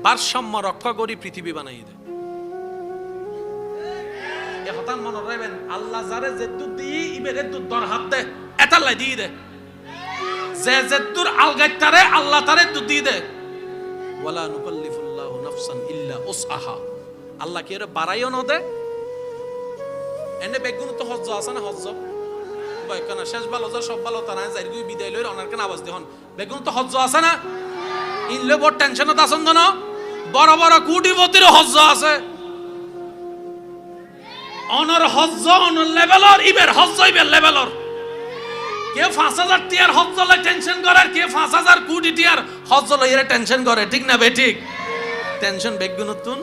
ভারসাম্য রক্ষা করি পৃথিবী বানাই দেয় এ হতান মনে রাখবেন আল্লাহ যারে যেদুর দিয়ে ইবেরে দুধ দর হাত দে এতাল্লাই দিয়ে দে যে যেদুর আলগাইতারে আল্লাহ তারে দুধ দিয়ে দে ওয়ালা নুকাল্লিফুল্লাহু নাফসান ইল্লা উসআহা আল্লাহ কি এর বাড়াইও না দে এনে বেগুন তো হজ্জ আছে না হজ্জ ভাই কেন শেষ ভালো যা সব ভালো তারা যাই গই বিদায় লই অনার কেন আওয়াজ দেহন বেগুন তো হজ্জ আছে না ইনলে বড় টেনশনত আছেন না বড় বড় কোটিপতির হজ্জ আছে অনর হজ্জ অনর লেভেলর ইবের হজ্জ ইবের লেভেলর কে 5000 টিয়ার হজ্জ লয় টেনশন করে আর কে 5000 কোটি টিয়ার হজ্জ লয় এর টেনশন করে ঠিক না বে ঠিক টেনশন বেগুনতুন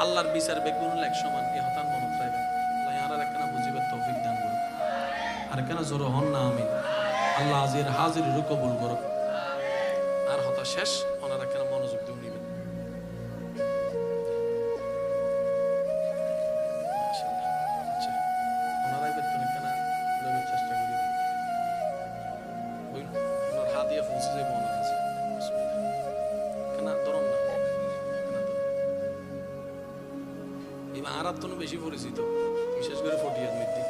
আল্লাহর বিচার বেগুন এক সমান কি হতান মনে রাখবেন আল্লাহ আর একখানা বুঝিবার তৌফিক দান করুন আর কেন জোর হন না আমিন আল্লাহ আজির হাজির কবুল করুন আর হতা শেষ ওনারা কেন মনোযোগ দিয়ে নিবেন আচ্ছা ওনারাই বেতন কেন লইবার চেষ্টা করি ওই ওনার হাত দিয়ে পৌঁছে যাবে ওনার কাছে কেন ধরুন না এই আরাত তো বেশি পরিচিত বিশেষ করে ফটিয়ার মধ্যে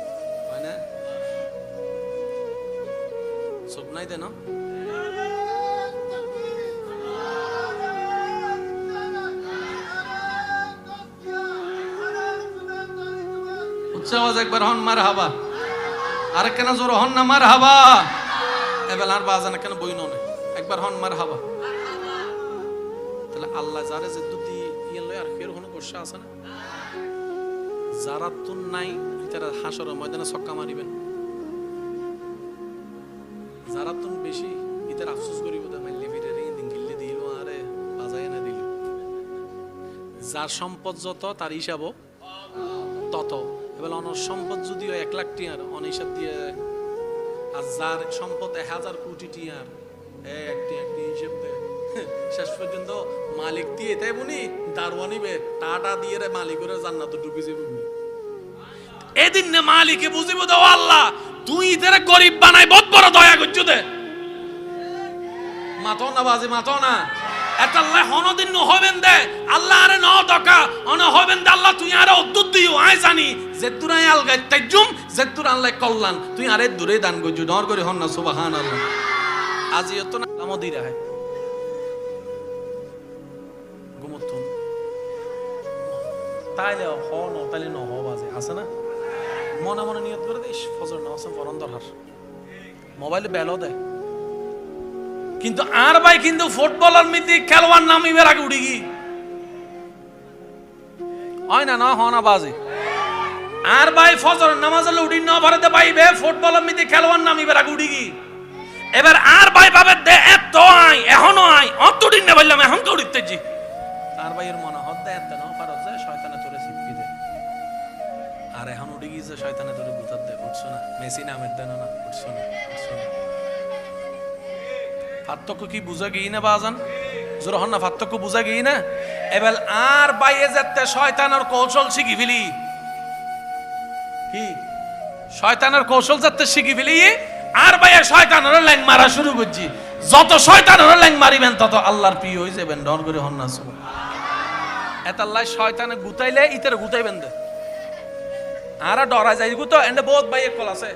হয় না সব নাই দেন উচ্চাওয়াজ একবার হন মার হাবা আর কেন জোর হন না মার হাবা এবার আর বাজানা কেন বই নে একবার হন মার হাবা তাহলে আল্লাহ যারে যে দুটি ইয়ে লয় আর ফের কোনো গোসা আছে না যারা তুন নাই তারা হাসর ময়দানে ছক্কা মারিবেন যারা তুন বেশি ইতার আফসোস করিব দা মাইলে ফিরে দিন গিল্লে দিল আরে বাজায় না দিল যার সম্পদ যত তার হিসাবও তত এবার অনর সম্পদ যদিও 1 লাখ টিয়ার অনিসাব দিয়ে আর যার সম্পদ 1000 কোটি টিয়ার একটি হিসাব দেয় শেষ পর্যন্ত মালিক দিয়ে তাই বুনি দারওয়ানিবে টাটা দিয়ে রে মালিকের জান্নাতে ঢুকে যাবে এদিন না মালিকে বুঝিব দাও আল্লাহ তুই ইতারে গরিব বানাই বহুত বড় দয়া করছো দে মাতো না বাজি মাতো না এত আল্লাহ হনদিন ন হবেন দে আল্লাহ আরে ন টাকা অন হবেন দে আল্লাহ তুই আরে অদ্দুত দিও আই জানি যে তুরাই আলগাই তাইজুম যে তুর আল্লাহ কল্যাণ তুই আরে দূরে দান করছো ডর করে হন না সুবহানাল্লাহ আজি এত না আমদি রাহে গুমতুন তাইলে হন তাইলে ন হ বাজে আছে না মনে মনে নিয়ত করে দিস ফজর নামাজ পড়ন দরকার মোবাইলে বেলও দেয় কিন্তু আর ভাই কিন্তু ফুটবলার মিতি খেলোয়াড় নামিবার আগে উড়ি গি হয় না না হনা বাজে আর ভাই ফজর নামাজ উড়ি না ভরতে পাইবে ফুটবলার মিতি খেলোয়াড় নামিবার আগে উড়ি গি এবার আর ভাই ভাবে দে এত আই এখনো আই অত দিন না বললাম এখন কে উড়িতেছি আর ভাইয়ের মনে হতে এত না পারো যে শয়তানে তোরে সিপি দে আর এখন উড়ি গিয়েছে শয়তানে তোরে গুতার দে উঠছো না মেসি নামের দেন না উঠছো না পার্থক্য কি বুঝা গিয়ে না বাজান জোর হন না পার্থক্য বুঝা গিয়ে না এবার আর বাইরে যেতে শয়তানের কৌশল শিখি ফেলি কি শয়তানের কৌশল যেতে শিখি ফেলি আর বাইরে শয়তানের ল্যাং মারা শুরু করছি যত শয়তানের ল্যাং মারিবেন তত আল্লাহর প্রিয় হয়ে যাবেন ডর করে হন না এত আল্লাহ শয়তানে গুতাইলে ইতারে গুতাইবেন দে আর ডরা যাই গুতো এন্ড বহুত বাইরে কল আছে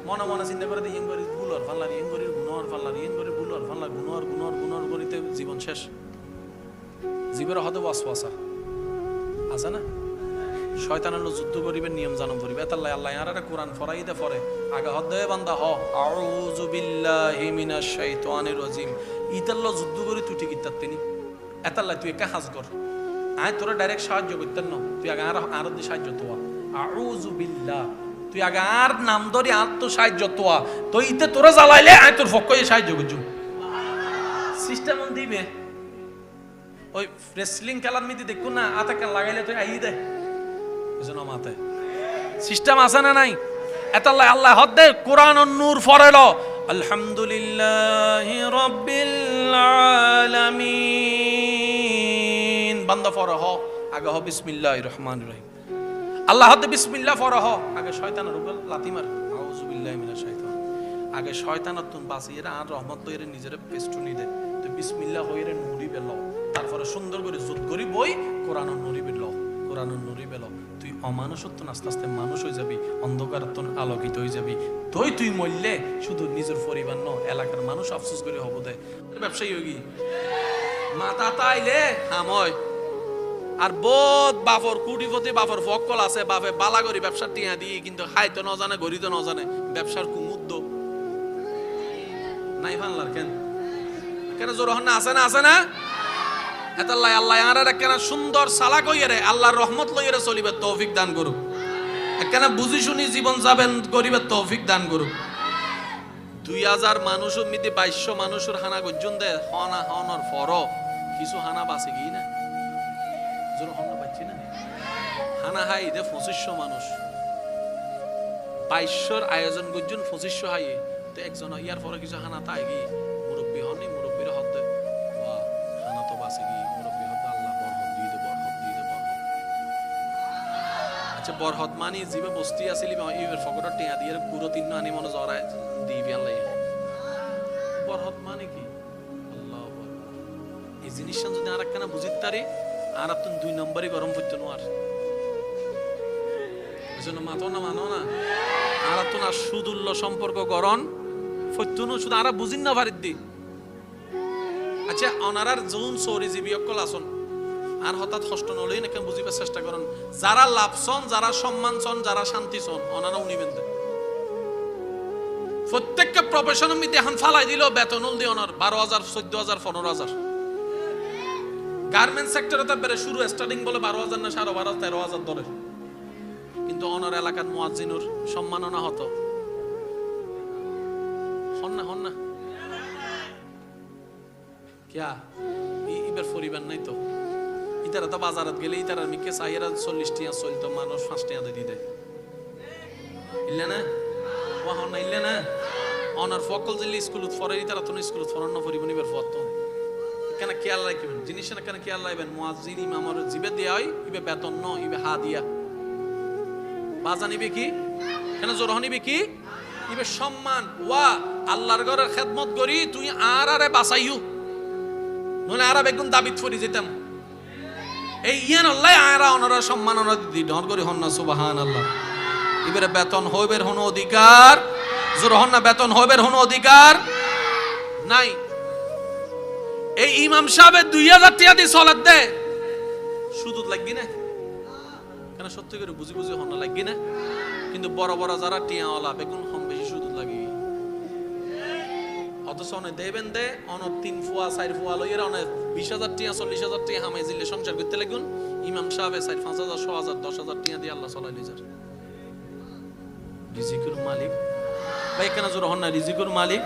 মনে মনে চিন্তা করে দিই করে বুলর ফাল্লার ইন করে গুনর ফাল্লার ইন করে বুলর ফাল্লার গুনর করিতে জীবন শেষ জীবের হতে ওয়াসওয়াসা আছে না শয়তানের যুদ্ধ করিবেন নিয়ম জানম করিবে তাল্লাই আল্লাহ আর একটা কোরআন ফরাই দে পরে আগা হদ দে বান্দা হ আউযু বিল্লাহি মিনাশ শাইতানির রাজিম ইতাল্ল যুদ্ধ করি তুই ঠিক ইত্তাত তিনি এতাল্লাই তুই একা হাজ কর আয় তোরা ডাইরেক্ট সাহায্য করতেন না তুই আগে আর দি সাহায্য তোয়া আউযু বিল্লাহ তুই আগে আর নাম ধরি আত্ম সাহায্য তোয়া তো ইতে তোরা জ্বালাইলে আয় তোর ফক্কয়ে সাহায্য করছু সিস্টেম দিবে ওই রেসলিং খেলার মিতি দেখো না আতা কেন লাগাইলে তুই আই দে বুঝনো মাথায় সিস্টেম আছে না নাই এত আল্লাহ হদ দে কোরআন ও নূর ফরেল আলহামদুলিল্লাহি রাব্বিল আলামিন। বান্দা ফরহ আগে হ বিসমিল্লাহির রহমানির রহিম। আল্লাহ হাতে বিসমিল্লাহ ফরহ আগে শয়তানের উপর লাথি মার, আউযু বিল্লাহি মিনাশ শাইতান। আগে শয়তানত তুন বাঁচিয়ে আর রহমত লইরে নিজের পেস্টুনি দে, তো বিসমিল্লাহ হইরে নুরি বেল, তারপরে সুন্দর করে জুত করি বই কোরআন নুরি বেল, কোরআন নুরি বেল। তুই অমানুষত্ব আস্তে আস্তে মানুষ হয়ে যাবি, অন্ধকারত্ব আলোকিত হয়ে যাবি। তুই মরলে শুধু নিজের পরিবার ন, এলাকার মানুষ আফসোস করে হব দে ব্যবসায়ী হয়ে গিয়ে মাথা তাইলে হাময়। আর বোধ বাপর কুটিপতি বাপর ফকল আছে, বাপে বালা করি ব্যবসার টিয়া দিয়ে, কিন্তু খাইতো ন জানে, গড়িতে ন জানে, ব্যবসার কুমুদ্দ নাই ফানলার কেন কেন জোর হন না, আছে না, আছে না? এতাল্লাই আল্লাহ আর কেন সুন্দর সালাক হইয়ারে আল্লাহর রহমত লইয়ারে চলিবে তৌফিক দান করুক। কেন বুঝি শুনি জীবন যাবেন গরিবের তৌফিক দান করুক। 2000 মানুষ মিতে 2200 মানুষের হানা গর্জন দে হনা হনর ফর কিছু হানা বাঁচে গিয়ে না, জোর হন পাচ্ছি না। হানা হাই দে 2500 মানুষ, 2200 আয়োজন গর্জন 2500 হাই, তো একজন ইয়ার পরে কিছু হানা তাই গিয়ে মুরব্বী হননি, মুরব্বীর হতে ওয়া হানা তো বাঁচে গিয়ে মুরব্বী হতে আল্লাহ বরহত দিয়ে দে, বরহত দিয়ে দে, বরহত। আচ্ছা বরহত মানি জিবে বস্তি আসিলি ইবের ফকটর টিয়া দিয়ে পুরো 3 আনি মনে জরায় দিবি আল্লাহ। বরহত মানে কি? আল্লাহু আকবার। এই জিনিসটা যদি আর একখানা বুঝিত তারি আর আপনি 2 নম্বরই গরম করতে নোয়ার এজন্য মাতো না মানো না আর আপনি না সুদুল্য সম্পর্ক গরম ফত্যুনো শুধু আর বুঝিন না পারিত দি। আচ্ছা অনারার জোন সরি জীবী অকল আসন আর হঠাৎ কষ্ট নলই নাকি বুঝিবার চেষ্টা করেন, যারা লাভ চন, যারা সম্মান চন, যারা শান্তি চন, অনারা উনিবেন দেন। প্রত্যেককে প্রফেশনের মধ্যে এখন ফালাই দিল বেতন দিয়ে অনার 12,000, 14,000, 15,000। গার্মেন্টস সেক্টরে তো বেড়ে শুরু স্টার্টিং বলে 12,000 না 12,500, 13,000 ধরে, কিন্তু অনার এলাকার মুয়াজ্জিনুর সম্মাননা হতো হন না কিয়া ইবের পরিবার নাই তো ইতারা তো বাজারত গেলে ইতারার মিকে চাইরা 40 টিয়া চলতো, মানুষ 5 টিয়া দিয়ে দিতে ইল্লা না ওয়া হন না ইল্লা না। অনার ফকল জিল্লি স্কুলত ফরে ইতারা তো স্কুলত ফরন না পরিবনি বের ফত কেন খেয়াল রাখবেন জিনিস না, কেন খেয়াল রাখবেন মুয়াজ্জিন ইমামর জিবে দেয়া হয় ইবে বেতন ন, ইবে হাদিয়া বাজা নিবে কি কেন জোর নিবে কি ইবে সম্মান। ওয়া আল্লাহর ঘরের খেদমত করি তুই আরে বাঁচাইও নলে আর বেগুন দাবিত ফরি যেতাম এই ইয়ান আল্লাহ আরা অনরা সম্মান অনরা দি ডর করি হন না সুবহানাল্লাহ। ইবের বেতন হইবের হন অধিকার জোর হন না, বেতন হইবের হন অধিকার নাই। এই ইমাম সাহেবের 2000 টাকা দিয়ে সলাত দে সুদুত লাগবি না কেন, সত্যি করে বুঝি বুঝি হন লাগবি না, কিন্তু বড় বড় যারা টিয়াওয়ালা বেগুন কম বেশি সুদুত লাগি, অথচ অনেক দেবেন দে অনেক 3 ফুয়া 4 ফুয়া লইয়ের অনেক 20,000 টাকা 40,000 টাকা হামাই জিলে সংসার করতে লাগুন। ইমাম সাহেব 4-5,000 6,000 10,000 টাকা দিয়ে আল্লাহ চলাই লিজার রিজিকুর মালিক ভাই কেন জোর হন না, রিজিকুর মালিক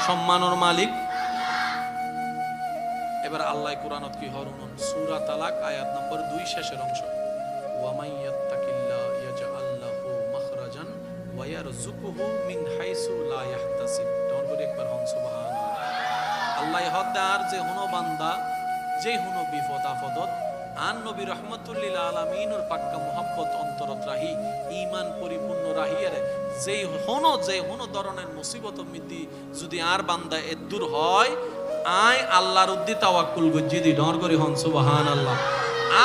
সম্মানের মালিক। এবার আল্লাহ কুরআনত কি হরুন সূরা তালাক আয়াত নম্বর 2 শেষের অংশ, ওয়া মাইয়াত্তাকিল্লাহ ইয়াজআল লাহু মাখরাজান ওয়া ইয়ারযুকুহু মিন হাইসু লা ইয়াহতাসিব। তোর করে একবার হন সুবহানাল্লাহ। আল্লাহ হদার যে হনো বান্দা যে হনো বিপদ আপদত আন নবী রাহমাতুল লিল আলামিনের পাক্কা মুহাব্বত অন্তরত রাহি ঈমান পরিপূর্ণ রাহিয়ারে যে হনো ধরনের মুসিবত মিতি যদি আর বান্দা এদুর হয় আয় আল্লাহর উদ্দি তাওয়াক্কুল গজ্জি দি ডর করি হন সুবহানাল্লাহ।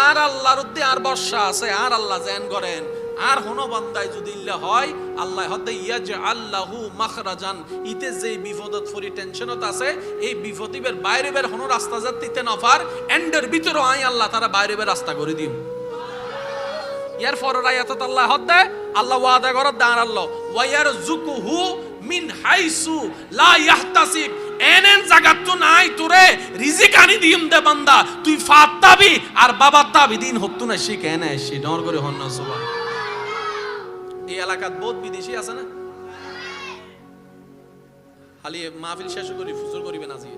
আর আল্লাহর উদ্দি আর বর্ষা আছে, আর আল্লাহ জান করেন আর হনো বান্দায় যদি ইল্লা হয় আল্লাহ হতে ইয়াজআল লাহু মাখরাজান, ইতে যে বিপদত ফরি টেনশনত আছে এই বিপদিবের বাইরে বের হনো রাস্তা যাতিতে নফার এন্ডের ভিতরে আয় আল্লাহ তারা বাইরে বের রাস্তা করে দিম। ইয়ার পরের আয়াতত আল্লাহ হতে আল্লাহ ওয়াদা করে দান আল্লাহ ওয়া ইয়ারযুকুহু মিন হাইসু লা ইয়াহতাসিব, এনেন জায়গা তো নাই তোরে রিজিক আনি দিম দে বান্দা, তুই ফাত্তাবি আর বাবা তাবি দিন হতো না সে কেন সে ডর করে হন না সুবহান। এই এলাকাত বহুত বিদেশি আছে না, খালি মাহফিল শেষ করি ফুজুর করিবে না জি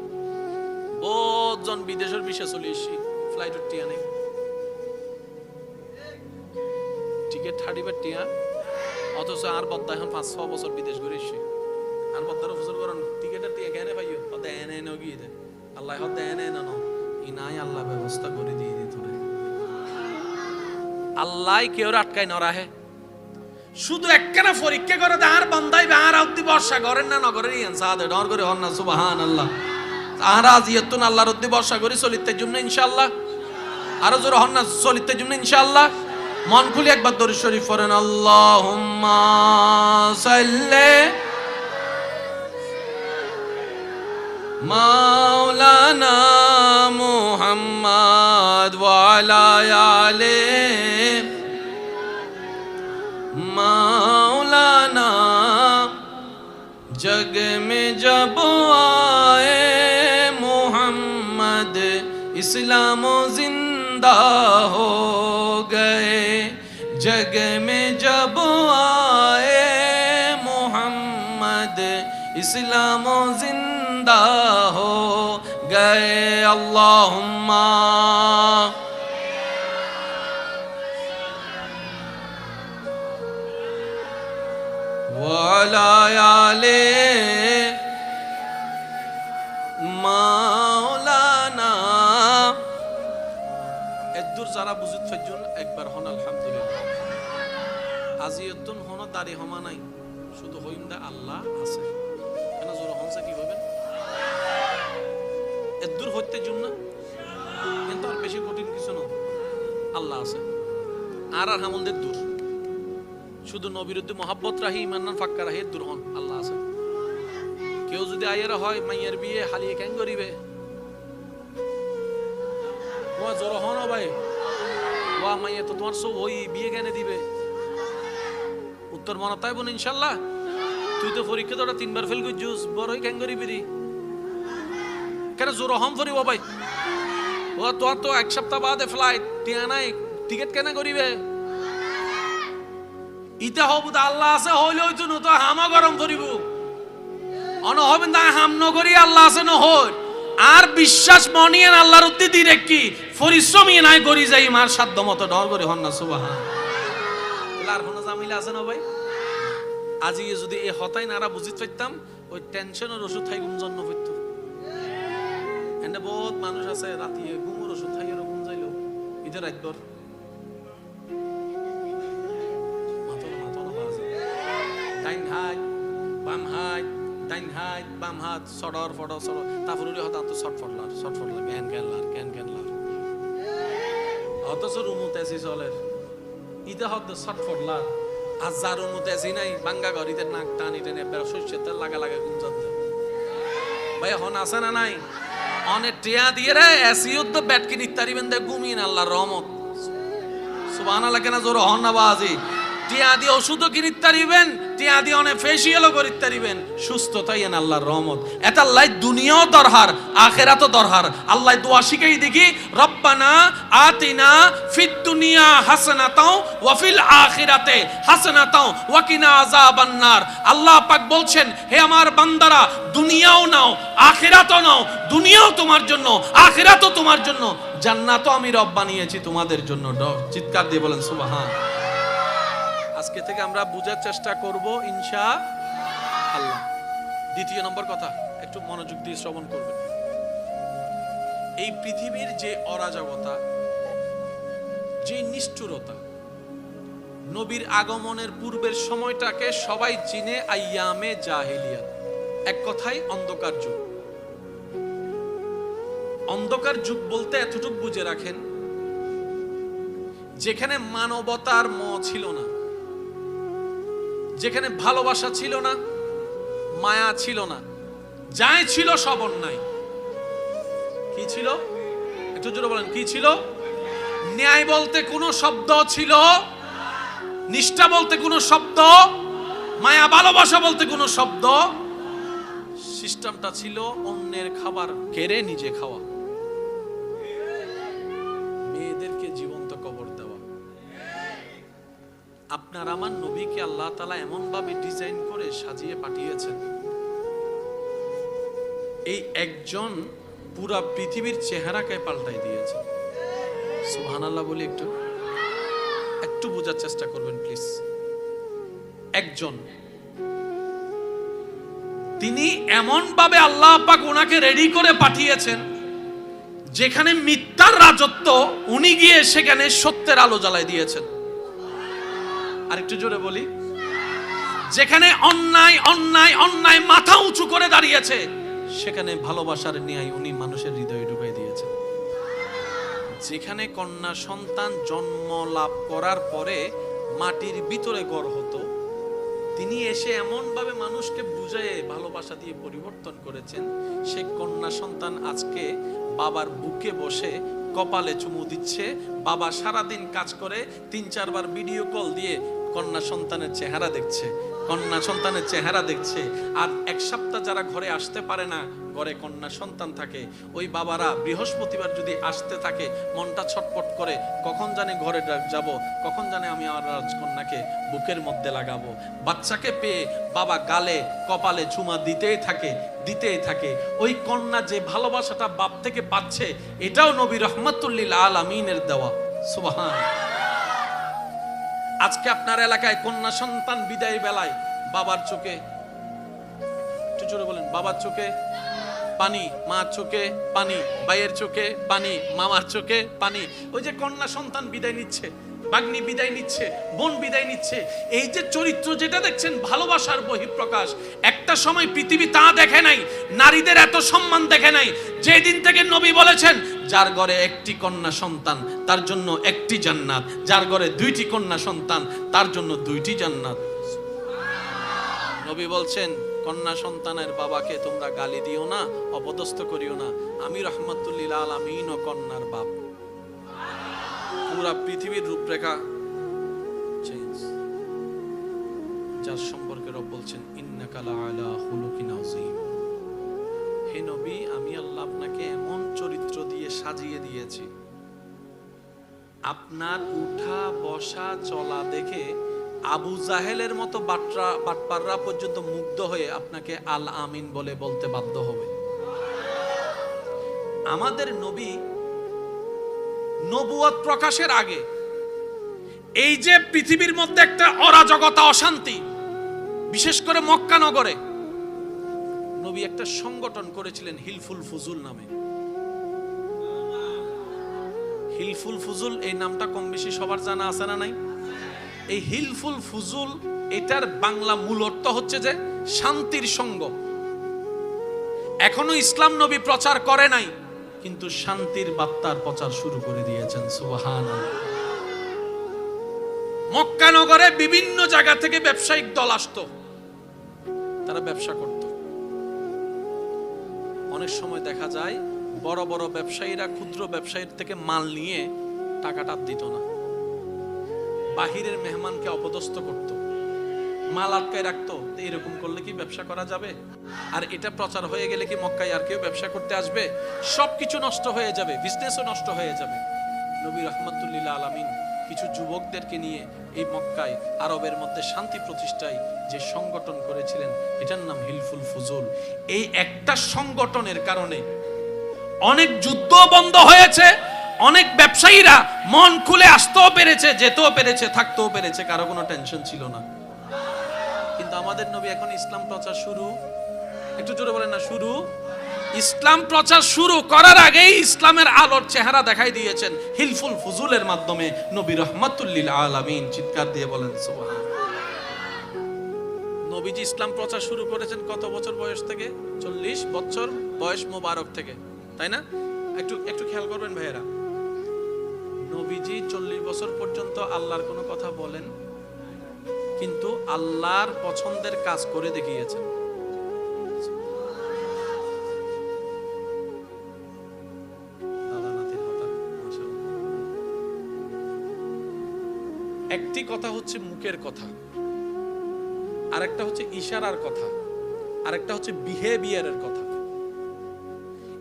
বহুত জন বিদেশের বিষয় চলে এসছি ফ্লাইটের টিয়া নেই, টিকিট 30 বার টিয়া, অথচ আর বদ্দা এখন 5-6 বছর বিদেশ ঘুরে এসছি আর বদ্দার ফুসুর করেন টিকেটের টিকে কেন পাইও হতে এনে এনে গিয়ে দে আল্লাহ হতে এনে এনে নো ই নাই আল্লাহ ব্যবস্থা করে দিয়ে দিত রে আল্লাহ কেউ আটকাই নরাহে শুধু একখানা পরীক্ষা করে আর বান্দাই আর আউদি বর্ষা করেন না নগরের ইনসাদে ডর করে হন না সুবহানাল্লাহ আর আজিয়াতুন আল্লাহর উদ্দি বর্ষা করি চলিতের জন্য ইনশাআল্লাহ আরো জোরে হন না চলিতের জন্য ইনশাআল্লাহ মন খুলে একবার দরুদ শরীফ পড়েন আল্লাহুম্মা সাল্লি মাওলানা মুহাম্মদ ওয়া আলা আলি মাওলানা जग में जब आए मोहम्मद इस्लाम जिंदा हो गए जग में जब आए मोहम्मद इस्लाम जिंदा हो गए अल्लाहुम्मा ওয়ালা আলে মাওলানা এদুর যারা বুঝুত ফেজুন একবার হন আলহামদুলিল্লাহ আজিয়তুন হন দাড়ি হমা নাই শুধু হইমদা আল্লাহ আছে কেন জোর হনছে কি হবেন এদুর হইতে জুন না কিন্তু আর বেশি কঠিন কিছু না আল্লাহ আছে আর আর হামলদের দূর শুধু নবীর উদ্দি মোহাব্বত রাহি ইমানান ফাক্কা রাহি দূর হন আল্লাহ আছে কেউ যদি আয়ের হয় মাইয়ের বিয়ে হালিয়ে কেন করিবে ও জোর হন ভাই ও মাইয়ে তো তোমার সব ওই বিয়ে কেন দিবে উত্তর মনে তাই বোন ইনশাল্লাহ তুই তো পরীক্ষা তোরা 3 বার ফেল করছিস বড়ই কেন করিবি রে কেন জোর হম ফরিব ভাই ও তোর তো এক সপ্তাহ বাদে ফ্লাইট টিয়া নাই টিকিট কেন করিবে ইতে হব আল্লাহ আছে হইলে হইতো না তো হামা গরম করিব অন হবেন তা হাম নগরী আল্লাহ আছে না হই আর বিশ্বাস মনিয়ে আল্লাহর উদ্দি দিরে কি পরিশ্রমী নাই করি যাই মার সাধ্য মতো ডর করে হন না সুবহান আর কোন জামিলা আছে না ভাই আজি যদি এই হতাই নারা বুঝিত পাইতাম ওই টেনশনের ওষুধ খাই ঘুম জন্য হইতো এন্ড বহুত মানুষ আছে রাতে ঘুমের ওষুধ খাই আর ঘুম যাইলো ইতে রাতভর ডাইন হাত বাম হাত ডাইন হাত বাম হাত সডর ফডর সডর তারপরে হতা তো শর্ট ফটলার ক্যান লার অথচ রুমুতে এসি চলে ইতে হত শর্ট ফটলার আর যার রুমুতে এসি নাই বাঙ্গা ঘরিতে নাক টানি টেনে বেড়া শস্যের তেল লাগা গুঞ্জন ভাই হন আছে না নাই অনেক টিয়া দিয়ে রে এসিও তো ব্যাট কিনি তারিবেন দে ঘুমিয়ে আল্লাহর রহমত সুবহানাল্লাহ কেন জোর হন না বাজি টিয়া দিয়ে ওষুধও কিনিতে পারিবেন টিয়া দিয়ে অনেক ফেসিয়ালও করিতে পারিবেন সুস্থতাই এন আল্লাহর রহমত এটা আল্লাহ দুনিয়াও দরকার আখিরাতও দরকার আল্লাহ দোয়া শিখাই দেখি রব্বানা আতিনা ফিদ দুনিয়া হাসানাতাও ওয়া ফিল আখিরাতে হাসানাতাও ওয়া কিনা আযাবান নার আল্লাহ পাক বলছেন হে আমার বান্দারা দুনিয়াও নাও আখিরাতও নাও দুনিয়াও তোমার জন্য আখিরাতও তোমার জন্য জান্নাতও আমি রব বানিয়েছি তোমাদের জন্য চিৎকার দিয়ে বলেন সুবহান আজকে থেকে আমরা বুঝার চেষ্টা করব ইনশাআল্লাহ দ্বিতীয় নম্বর কথা একটু মনোযোগ দিয়ে শ্রবণ করবেন এই পৃথিবীর যে অরাজকতা যে নিষ্ঠুরতা নবীর আগমনের পূর্বের সময়টাকে সবাই চিনে আইয়ামে জাহেলিয়াত এক কথায় অন্ধকার যুগ অন্ধকার যুগ বলতে এতটুকু বুঝে রাখেন যেখানে মানবতার ম ছিল না যেখানে ভালোবাসা ছিল না মায়া ছিল না যাই ছিল সব অন্যায় কি ছিল একটু জোরে বলেন কি ছিল ন্যায় বলতে কোনো শব্দ ছিল নিষ্ঠা বলতে কোনো শব্দ মায়া ভালোবাসা বলতে কোনো শব্দ সিস্টেমটা ছিল অন্যের খাবার কেড়ে নিজে খাওয়া মেয়েদেরকে জীবন্ত কবর দেওয়া আপনার আমার নবীকে আল্লাহ তাআলা এমন ভাবে ডিজাইন করে সাজিয়ে পাঠিয়েছেন এই একজন পুরা পৃথিবীর চেহারাকে পাল্টাই দিয়েছে সুবহানাল্লাহ বলি একটু বোঝার চেষ্টা করবেন প্লিজ একজন তিনি এমন ভাবে আল্লাহ পাক ওনাকে রেডি করে পাঠিয়েছেন, যেখানে মিথ্যার রাজত্ব উনি গিয়ে সেখানে সত্যের আলো জ্বালায় দিয়েছেন। আরেকটু জোরে বলি, যেখানে অন্যায় অন্যায় অন্যায় মাথা উঁচু করে দাঁড়িয়েছে, সেখানে ভালোবাসার ন্যায় উনি মানুষের হৃদয়ে ঢুকিয়ে দিয়েছেন। যেখানে কন্যা সন্তান জন্ম লাভ করার পরে মাটির ভিতরে ঘর হতো, তিনি এসে এমন ভাবে মানুষকে বুঝিয়ে ভালোবাসা দিয়ে পরিবর্তন করেছেন। সেই কন্যা সন্তান আজকে বাবার বুকে বসে কপালে চুমু দিচ্ছে। বাবা সারাদিন কাজ করে 3-4 বার ভিডিও কল দিয়ে কন্যা সন্তানের চেহারা দেখছে, কন্যা সন্তানের চেহারা দেখছে। আর 1 সপ্তাহ যারা ঘরে আসতে পারে না, ঘরে কন্যা সন্তান থাকে, ওই বাবারা বৃহস্পতিবার যদি আসতে থাকে, মনটা ছটপট করে, কখন জানে ঘরে যাব, কখন জানে আমি আমার রাজকন্যাকে বুকের মধ্যে লাগাবো। বাচ্চাকে পেয়ে বাবা গালে কপালে চুমা দিতেই থাকে, দিতেই থাকে। ওই কন্যা যে ভালোবাসাটা বাপ থেকে পাচ্ছে, এটাও নবী রহমাতুল লিল আলামিনের দেওয়া। সুবহান। আজকে আপনার এলাকায় কন্যা সন্তান বিদায় বেলায় বাবার চোখে, একটু জোরে বলেন, বাবার চোখে পানি, মার চোখে পানি, ভাইয়ের চোখে পানি, মামার চোখে পানি। ওই যে কন্যা সন্তান বিদায় নিচ্ছে, ভাগ্নি বিদায় নিচ্ছে, বোন বিদায় নিচ্ছে, এই যে চরিত্র যেটা দেখছেন ভালোবাসার বহিঃপ্রকাশ। একটা সময় পৃথিবী তা দেখে নাই, নারীদের এত সম্মান দেখে নাই। যেদিন থেকে নবী বলেছেন, যার ঘরে 1টি কন্যা সন্তান তার জন্য 1টি জান্নাত, যার ঘরে 2টি কন্যা সন্তান তার জন্য 2টি জান্নাত। নবী বলছেন, কন্যা সন্তানের বাবাকে তোমরা গালি দিও না, অপদস্থ করিও না। আমি রহমাতুল লিল আলামিন ও কন্যার বাপ। পুরা পৃথিবীর রূপরেখা চেঞ্জ। যার সম্পর্কে রব বলছেন, ইন্নাকা লাআলা খুলুকিন আযীম। হে নবী, আমি আল্লাহ আপনাকে এমন চরিত্র দিয়ে সাজিয়ে দিয়েছি, আপনার উঠা বসা চলা দেখে আবু জাহেলের মতো বাটপাররা পর্যন্ত মুগ্ধ হয়ে আপনাকে আল আমিন বলে বলতে বাধ্য হবে। আমাদের নবী নবুয়ত প্রকাশের আগে এই যে পৃথিবীর মধ্যে একটা অরাজকতা, অশান্তি, বিশেষ করে মক্কা নগরে, নবী একটা সংগঠন করেছিলেন হিলফুল ফুজুল নামে। হিলফুল ফুজুল এই নামটা কম বেশি সবার জানা আছে না নাই? এই হিলফুল ফুজুল এটার বাংলা মূল অর্থ হচ্ছে যে শান্তির সঙ্গ। এখনো ইসলাম নবী প্রচার করে নাই, কিন্তু শান্তির বার্তার প্রচার শুরু করে দিয়েছেন। সুবহানাল্লাহ। মক্কা নগরে বিভিন্ন জায়গা থেকে ব্যবসায়িক দল আসতো, তারা ব্যবসা করত। অনেক সময় দেখা যায় বড় বড় ব্যবসায়ীরা ক্ষুদ্র ব্যবসায়ীর থেকে মাল নিয়ে টাকাটা দিত না, বাহিরের মেহমানকে অপদস্থ করত, মাল আটকায় রাখতো। এরকম করলে কি ব্যবসা করা যাবে? আর এটা প্রচার হয়ে গেলে কি মক্কায় আর কেউ ব্যবসা করতে আসবে? সবকিছু নষ্ট হয়ে যাবে, বিজনেসও নষ্ট হয়ে যাবে। নবী রাহমাতুল লিল আলামিন কিছু যুবকদেরকে নিয়ে এই মক্কায় আরবের মধ্যে শান্তি প্রতিষ্ঠায় যে সংগঠন করেছিলেন, এটার নাম হিলফুল ফুজুল। এই একটা সংগঠনের কারণে অনেক যুদ্ধ বন্ধ হয়েছে, অনেক ব্যবসায়ীরা মন খুলে আসতেও পেরেছে, যেতেও পেরেছে, থাকতেও পেরেছে, কারো কোনো টেনশন ছিল না। কিন্তু আমাদের নবী এখন ইসলাম প্রচার শুরু, একটু জোরে বলেন না, শুরু। ইসলাম প্রচার শুরু করার আগেই ইসলামের আলোর চেহারা দেখাই দিয়েছেন হিলফুল ফুজুলের মাধ্যমে নবী রাহমাতুল লিল আলামিন। চিৎকার দিয়ে বলেন সুবহানাল্লাহ। নবীজি ইসলাম প্রচার শুরু করেছেন কত বছর বয়স থেকে? 40 বছর বয়স মোবারক থেকে, তাই না? একটু খেয়াল করবেন ভাইয়েরা, নবীজি 40 বছর পর্যন্ত আল্লাহর কোনো কথা বলেন, কিন্তু আল্লাহর পছন্দের কাজ করে দেখিয়েছেন। একটি কথা হচ্ছে মুখের কথা, আরেকটা হচ্ছে ইশারার কথা, আরেকটা হচ্ছে বিহেভিয়ারের কথা।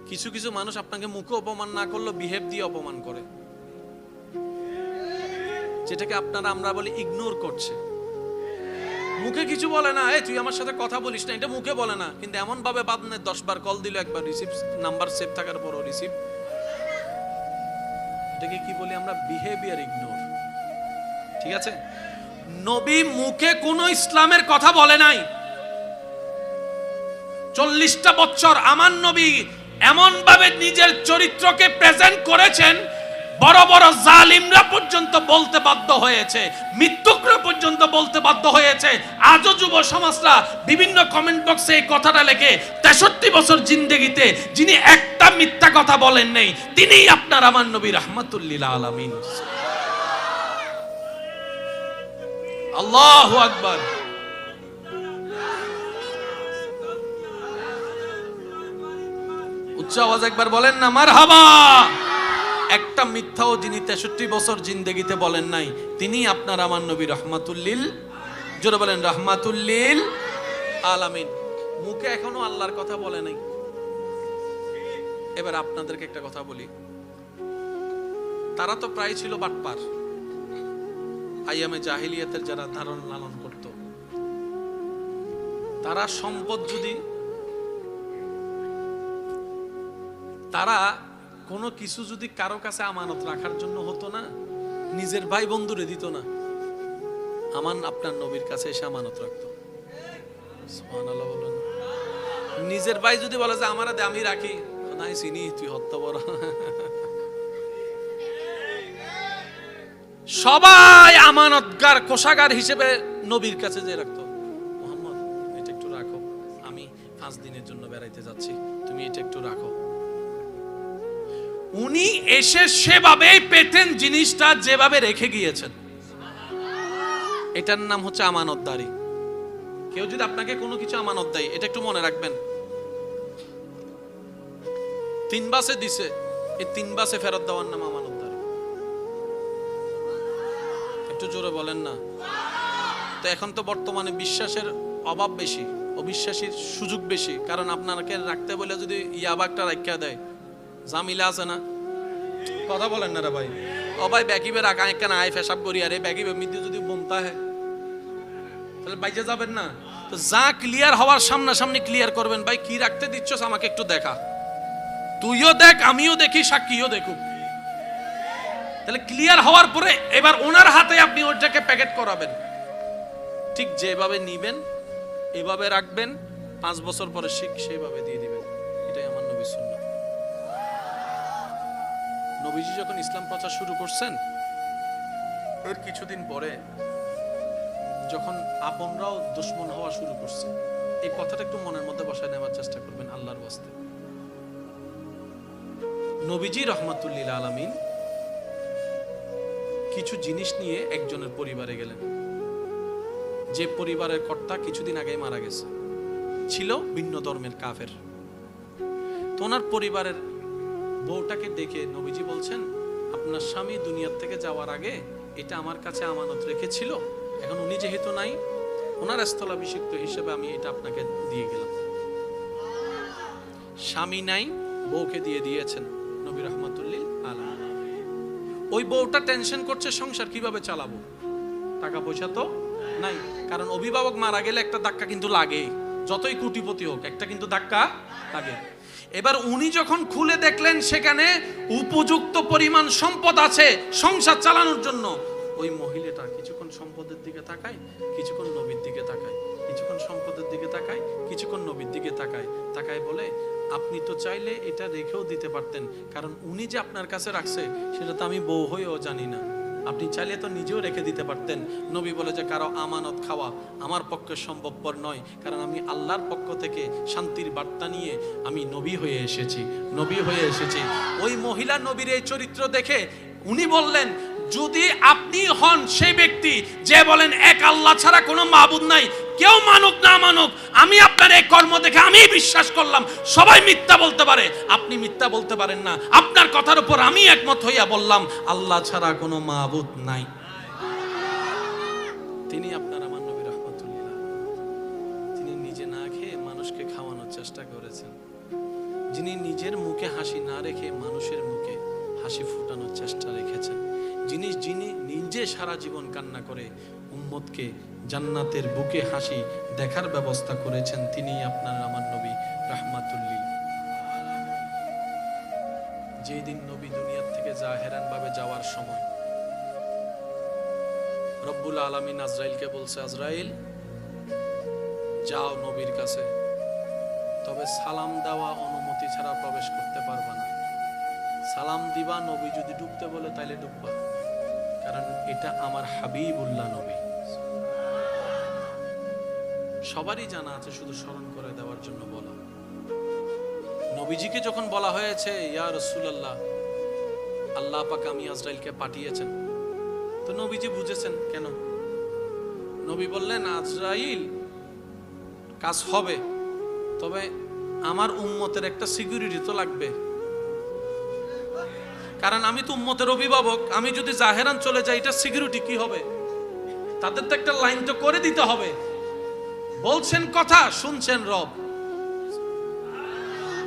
কিছু কিছু মানুষ আপনাকে মুখে অপমান না করলেও বিহেভ দিয়ে অপমান করে, যেটাকে আমরা বলি ইগনোর করছে। মুখে কিছু বলে না, তুই আমার সাথে কথা বলিস না, এটা মুখে বলে না, কিন্তু এমন ভাবে বাদনে 10 বার কল দিল, একবার রিসিভ, নাম্বার সেভ থাকার পরও রিসিভ। এটাকে কি বলি আমরা? Behaviour ignore. ঠিক আছে? নবী মুখে কোনো ইসলামের কথা বলে নাই, 40টা বছর আমার নবী এমন ভাবে নিজের চরিত্রকে প্রেজেন্ট করেছেন, বড় বড় জালিমরা পর্যন্ত বলতে বাধ্য হয়েছে, মৃত্যুকরা পর্যন্ত বলতে বাধ্য হয়েছে। আজও যুব সমাজরা বিভিন্ন কমেন্ট বক্সে এই কথাটা লেখে, 63 বছর জিন্দেগিতে যিনি একটা মিথ্যা কথা বলেন নাই, তিনিই আপনার আমার নবী রাহমাতুল লিল আলামিন। আল্লাহু আকবার। উচ্চ আওয়াজ একবার বলেন না মারহাবা। একটা মিথ্যাও যিনি 63 বছর জিন্দেগিতে বলেন নাই, তিনি আপনার আমার নবী রাহমাতুল লিল, জোরে বলেন রাহমাতুল লিল আলামিন। মুখে এখনো আল্লাহর কথা বলে নাই। এবার আপনাদেরকে একটা কথা বলি, তারা তো প্রায় ছিল বাটপার, আইয়ামে জাহিলিয়াতের যারা ধারণ লালন করত, তারা সম্পদ যদি তারা কোনো কিছু যদি কারো কাছে আমানত রাখার জন্য হতো না, নিজের ভাই বন্ধুরে দিত না, আমান আপনার নবীর কাছে এসে আমানত রাখতো। সুবহানাল্লাহ বলেন। নিজের ভাই যদি বলে যে আমারে দে, আমি রাখি, নাই চিনি তুই হত্যা বড়। সবাই আমানতগার কোষাগার হিসেবে নবীর কাছে যে রাখতো, মুহাম্মদ এটা একটু রাখো, আমি 5 দিনের জন্য বেড়াইতে যাচ্ছি, তুমি এটা একটু রাখো। উনি এসে সেভাবেই পেতেন জিনিসটা যেভাবে রেখে গিয়েছেন। এটার নাম হচ্ছে আমানতদারি। কেউ যদি আপনাকে কোনো কিছু আমানত দেয়, এটা একটু মনে রাখবেন, 3 বাসে দিছে, এই 3 বাসে ফেরত দেওয়ার নাম আমানতদারি। একটু জোরে বলেন না। তো এখন তো বর্তমানে বিশ্বাসের অভাব বেশি, অবিশ্বাসীর সুযোগ বেশি, কারণ আপনাকে রাখতে বলে যদি ইয়াবাকটা রাখিয়া দেয়, জামিলা আছে না, কথা বলেন না রে ভাই। ও ভাই ব্যাকিবে রাখা কেন আয় ফেসাব করি, আরে ব্যাকিবে মৃত্যু যদি বমতা হয় তাহলে বাইজে যাবেন না। তো যা ক্লিয়ার হওয়ার সামনাসামনি ক্লিয়ার করবেন, ভাই কি রাখতে দিচ্ছস আমাকে একটু দেখা, তুইও দেখ আমিও দেখি সাক্ষীও দেখুক। তাহলে ক্লিয়ার হওয়ার পরে এবার ওনার হাতে আপনি ওটাকে প্যাকেট করাবেন, ঠিক যেভাবে নিবেন এভাবে রাখবেন, 5 বছর পরে ঠিক সেইভাবে দিয়ে দিবেন। এটাই আমার নবীর সুন্নাত। নবীজি যখন ইসলাম প্রচার শুরু করছেন, এর কিছুদিন পরে যখন আপনরাও দুশমন হওয়া শুরু করছে, এই কথাটা একটু মনের মধ্যে বসায় নেওয়ার চেষ্টা করবেন আল্লাহর ওয়াস্তে। নবীজি রাহমাতুল লিল আলামিন কিছু জিনিস নিয়ে একজনের পরিবারে গেলেন, যে পরিবারের কর্তা কিছুদিন আগেই মারা গেছে, ছিল ভিন্ন ধর্মের কাফের। তো ওনার পরিবারের বউটাকে ডেকে নবীজি বলছেন, আপনার স্বামী দুনিয়ার থেকে যাওয়ার আগে এটা আমার কাছে আমানত রেখেছিল, এখন উনি যেহেতু নাই, ওনার স্থলাভিষিক্ত হিসেবে আমি এটা আপনাকে দিয়ে গেলাম। স্বামী নাই, বউকে দিয়ে দিয়েছেন নবী রাহমাতুল লিল আলামিন। ওই বউটা টেনশন করছে সংসার কিভাবে চালাবো, টাকা পয়সা তো নাই, কারণ অভিভাবক মারা গেলে একটা ধাক্কা কিন্তু লাগে, যতই কোটিপতি হোক একটা কিন্তু ধাক্কা লাগে। এবার উনি যখন খুলে দেখলেন সেখানে উপযুক্ত পরিমাণ সম্পদ আছে সংসার চালানোর জন্য, ওই মহিলাটা কিছুক্ষণ সম্পদের দিকে তাকায়, কিছুক্ষণ নবীর দিকে তাকায়, কিছুক্ষণ সম্পদের দিকে তাকায়, কিছুক্ষণ নবীর দিকে তাকায়, তাকায় বলে, আপনি তো চাইলে এটা রেখেও দিতে পারতেন, কারণ উনি যে আপনার কাছে রাখছে সেটা তো আমি বউ হয়েও জানি না, আপনি চাইলে তো নিজেও রেখে দিতে পারতেন। নবী বলে যে কারো আমানত খাওয়া আমার পক্ষে সম্ভবপর নয়, কারণ আমি আল্লাহর পক্ষ থেকে শান্তির বার্তা নিয়ে আমি নবী হয়ে এসেছি, নবী হয়ে এসেছি। ওই মহিলা নবীর এই চরিত্র দেখে উনি বললেন, যদি আপনি হন সেই ব্যক্তি যে বলেন এক আল্লাহ ছাড়া কোনো মাবুদ নাই, কেউ মানুক না মানুক, আমি আপনার এই কর্ম দেখে আমি বিশ্বাস করলাম, সবাই মিথ্যা বলতে পারে, আপনি মিথ্যা বলতে পারেন না, আপনার কথার উপর আমি একমত হইয়া বললাম আল্লাহ ছাড়া কোনো মাবুদ নাই, তিনি আপনার আমার নবী রাহমাতুল লিল আলামিন। তিনি নিজে না খেয়ে মানুষকে খাওয়ানোর চেষ্টা করেছেন, যিনি নিজের মুখে হাসি না রেখে মানুষের মুখে হাসি ফোটানোর চেষ্টা রেখেছেন, যিনি নিজে সারা জীবন কান্না করে উম্মতকে জান্নাতের বুকে হাসি দেখার ব্যবস্থা করেছেন, তিনি আপনার আমার নবী রাহমাতুল লিল। যেই দিন নবী দুনিয়ার থেকে জাহেরান ভাবে যাওয়ার সময় রব্বুল আলামিন আজরাইলকে বলছে, আজরাইল যাও নবীর কাছে, তবে সালাম দেওয়া অনুমতি ছাড়া প্রবেশ করতে পারবে না। সালাম দিবা, নবী যদি ঢুকতে বলে তাইলে ঢুকবা, কারণ এটা আমার হাবিবুল্লাহ নবী। সবারই জানা আছে, শুধু স্মরণ করে দেওয়ার জন্য বলা। নবীজিকে যখন বলা হয়েছে ইয়া রাসূলুল্লাহ, আল্লাহ পাক আমি আজরাইলকে পাঠিয়েছেন, তো নবীজি বুঝেছেন কেন। নবী বললেন আজরাইল কাজ হবে, তবে আমার উম্মতের একটা সিকিউরিটি তো লাগবে, কারণ আমি তো উম্মতের অভিভাবক। আমি যদি জাহেরান চলে যাই, এটা সিকিউরিটি কি হবে? তাদের তো একটা লাইন তো করে দিতে হবে। বলছেন কথা, শুনছেন রব।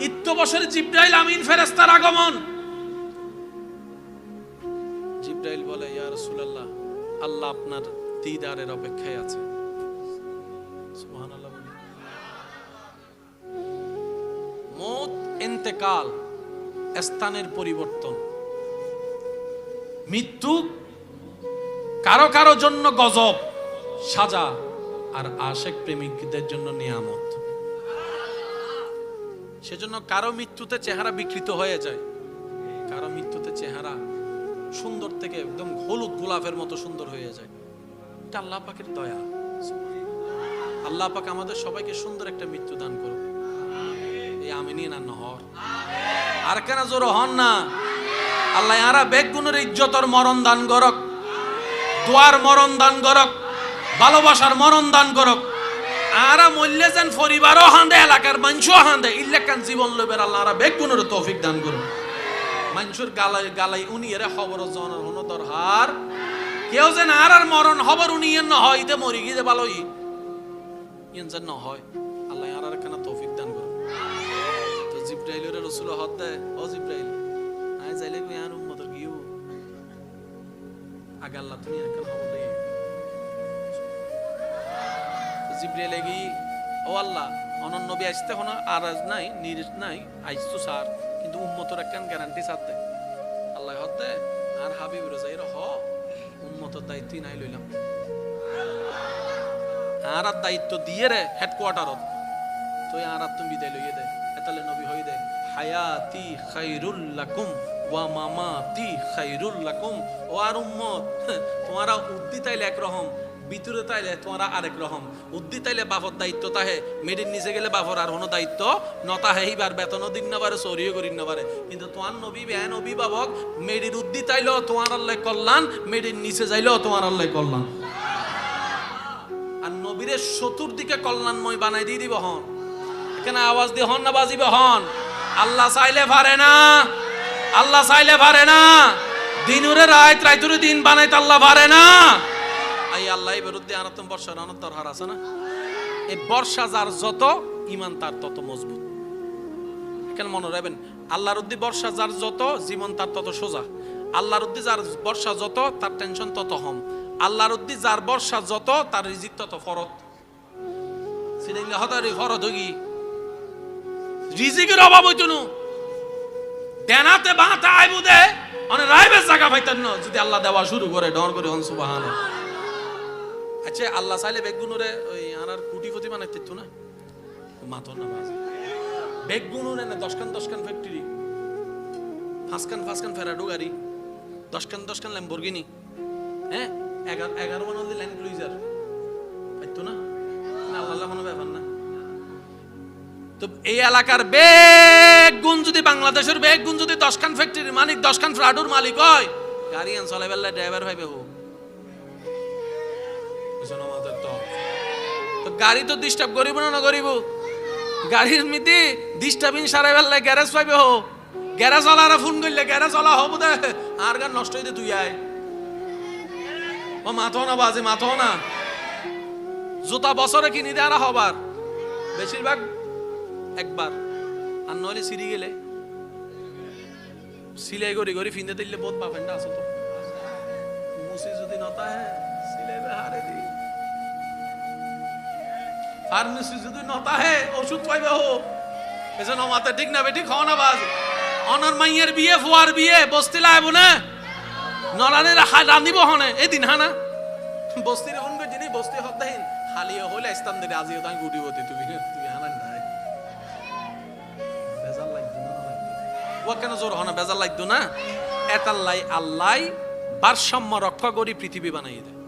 ইত্যবসরে জিবরাইল আমিন ফেরেশতার আগমন। জিবরাইল বলে ইয়া রাসূলুল্লাহ, আল্লাহ আপনার দিদারের অপেক্ষায় আছে। সুবহানাল্লাহ। মওত, ইন্তেকাল, স্থানের পরিবর্তন, মৃত্যু কারো কারো জন্য গজব, সাজা, আর আশেক প্রেমিকদের জন্য নিয়ামত। সেজন্য কারো মৃত্যুতে চেহারা বিকৃত হয়ে যায়, কারো মৃত্যুতে চেহারা সুন্দর থেকে একদম হলুদ গোলাপের মতো সুন্দর হয়ে যায়। এটা আল্লাহ পাকের দয়া। আল্লাহ পাক আমাদের সবাইকে সুন্দর একটা মৃত্যু দান করুন। এই আমিনিন আর নহর আর কেন জোর হন না। আল্লাহ আরা বেগুনের ইজ্জতর মরণ দান করক, দোয়ার মরণ দান করক, ভালোবাসার মরণ দান করক। আরা মল্লে যেন পরিবারও হাঁদে, এলাকার মানুষও হাঁদে, ইল্লেকান জীবন লবের আল্লাহ আরা বেগুনের তৌফিক দান করুন। মানুষের গালাই গালাই উনি এর খবর জনের হনো দরকার। কেউ যেন আর মরণ খবর উনি এর না হয়, ইতে মরি গিয়ে ভালোই ইন যেন না হয়। আল্লাহ আর কেন তৌফিক দান করুন। তো জিবরাইলের রাসূল হদ দেয়, ও জিবরাইল আই যাইলে কই আর উম্মতের গিও আগে আল্লাহ তুমি আর কেন খবর দেই। জিবরাইল গি, ও আল্লাহ অনন্য নবী আসতে হন আর নাই নিরিশ নাই আইসু স্যার, কিন্তু উম্মতের একখান গ্যারান্টি সাথে আল্লাহ হতে আর হাবিব রাজাইর হ উম্মতের দায়িত্বই নাই লইলাম। আর দায়িত্ব দিয়ে রে হেডকোয়ার্টারত, তো আর তুমি বিদায় লইয়ে দে। এতালে নবী হই দে হায়াতি খায়রুল লাকুম ওয়া মামাতি খায়রুল লাকুম। ও আর উম্মত, তোমারা উদ্দি তাইলে একরকম, ভিতরে তাইলে তোমরা আরেক রকম। উদ্দি তাইলে বাফর দায়িত্ব তাহে, মেডির নিচে গেলে বাফর আর কোনো দায়িত্ব নতাহে। এইবার বেতনও দিন না পারে, চরিও করি না পারে, কিন্তু তোমার নবী বেন অভিভাবক। মেডির উদ্দি তাইলেও তোমার আল্লাহ কল্যাণ, মেডির নিচে যাইলেও তোমার আল্লাহ কল্যাণ। আর নবীরে চতুর্দিকে কল্যাণময় বানাই দিয়ে দিব হন। এখানে আওয়াজ দিয়ে হন না বাজিবে হন। আল্লাহ চাইলে পারে না, আল্লাহ চাইলে পারে না। দিনুরে রাত, রাইতুরে দিন বানাইতে আল্লাহ পারে না। এই আল্লাহ বিরুদ্ধে আনতম বর্ষার অনেক দরকার আছে না। এই বর্ষা যার যত, ইমান তার তত মজবুত। এখানে মনে রাখবেন, আল্লাহর উদ্দি বর্ষা যার যত, জীবন তার তত সোজা। আল্লাহর উদ্দি যার বর্ষা যত, তার টেনশন তত কম। আল্লাহর উদ্দি যার বর্ষা যত, তার রিজিক তত ফরত। সিনাইলে হতারি ফরত হই রিজিকের অভাব হইতো না। দেনাতে বাঁতে আইবু দে অনেক রাইবে জায়গা পাইতেন না, যদি আল্লাহ দেওয়া শুরু করে ডর করে হন সুবহানাল্লাহ। আচ্ছা আল্লাহ চাইলে বেগুনুরে ওই আনার কুটিপতি বানাইতে তো না, মাথন না বাজ বেগুনুরে না 10খান ফ্যাক্টরি, 5খান ফেরাডো গাড়ি, 10খান ল্যাম্বরগিনি, হ্যাঁ 11 বানালে ল্যান্ড ক্রুইজার পাইতো না। আল্লাহ কোনো ব্যাপার না। তো এই এলাকার বেগুন যদি, বাংলাদেশের বেগুন যদি 10খান ফ্যাক্টরির মালিক, 10খান ফ্রাডুর মালিক হয়, গাড়ি আন চলে বেলা ড্রাইভার ভাইবে হোক। তো গাড়ি তো ডিস্টার্ব করিব না করিব, গাড়ির মিতি ডিস্টার্বিং সারাই বেলা গ্যারেজ পাইবে হোক। গ্যারেজ ওয়ালারা ফোন করলে গ্যারেজ ওয়ালা হব দে আর গান নষ্ট হইতে তুই আয়। ও মাথো না বাজে, মাথো না। জুতা বছরে কিনি দে আর হবার, বেশিরভাগ একবার। আর নইলে সিঁড়ি গেলে সিলাই গড়ি ফিনতে দিলে বহুত বাফেন্ডা আছে তো মুসি যদি নতা হ্যাঁ সিলাই হারে দি ফার্মেসি যদি নতা হে ওষুধ পাইবে হো। এজন্য মাথা ঠিক না বেটি খাও না বাজ। অনর মাইয়ের বিয়ে, ফুয়ার বিয়ে বস্তি লাইব না, নলানের রাঁধিব হনে এদিন হানা বস্তির ফোন করে যিনি বস্তি হতাহীন হালিয়ে হইলে ইস্তান দিলে আজিও তাই গুটিবতি তুমি হানা নাই ও কেন জোর হনা বেজার লাগতো না এতাল্লাই আল্লাহ ভারসাম্য রক্ষা করি পৃথিবী বানাই দেয়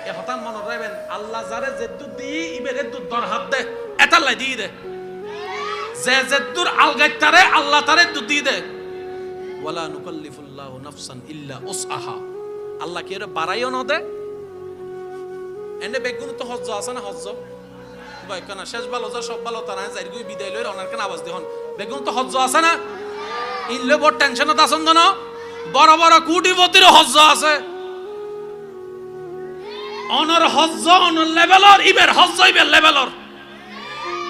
এ হতান মনে রাখবেন আল্লাহ যারে জেদ্দুর দিয়ে ইবের এদ্দুর দর হাত দে এতাল্লাই দিয়ে দে যে জেদ্দুর আলগাইতারে আল্লাহ তারে দুধ দিয়ে দে ওয়ালা নুকাল্লিফুল্লাহু নাফসান ইল্লা উসআহা আল্লাহ কি এর বাড়াইও না দে এনে বেগুন তো হজ্জ আছে না হজ্জ ভাই কেন শেষ ভালো যা সব ভালো তারা যাই গই বিদায় লই ওনার কেন আওয়াজ দিহন বেগুন তো হজ্জ আছে না ইনলে বড় টেনশনত আছেন না বড় বড় কোটিপতির হজ্জ আছে অনর হজ্জ অনর লেভেলর ইবের হজ্জ ইবের লেভেলর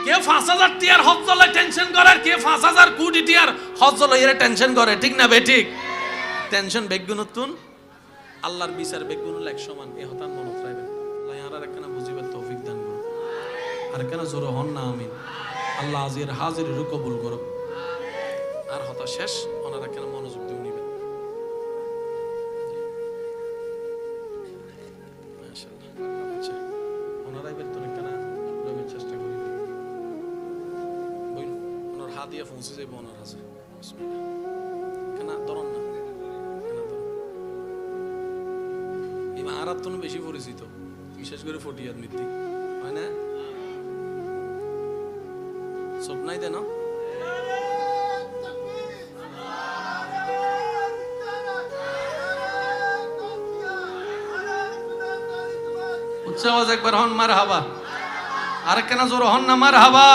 কে 5000 টিয়ার হজ্জ লই টেনশন করে আর কে 5000 কোটি টিয়ার হজ্জ লই এর টেনশন করে ঠিক না বে ঠিক টেনশন বেগুনতুন আল্লাহর বিচার বেগুন এক সমান এ হতান মনত রাখবেন আল্লাহ আর একখানা বুঝিবার তৌফিক দান করুন আর কেন জোর হন না আমিন আল্লাহ আজির হাজির কবুল করুন আর হতা শেষ ওনারা কেন মনোযোগ দিয়ে নিবেন মাশাআল্লাহ আচ্ছা ওনারা এবার তো কেন লইবার চেষ্টা করি বইন ওনার হাত দিয়ে পৌঁছে যাবে ওনার আছে বিসমিল্লাহ কেন ধরুন না কেন ধরুন এই মারাত তো বেশি পরিচিত বিশেষ করে ফটিয়াদ মিত্তি হয় না সব নাই দেন উচ্চাওয়াজ একবার হন মারহাবা আর কেন জোর হন না মারহাবা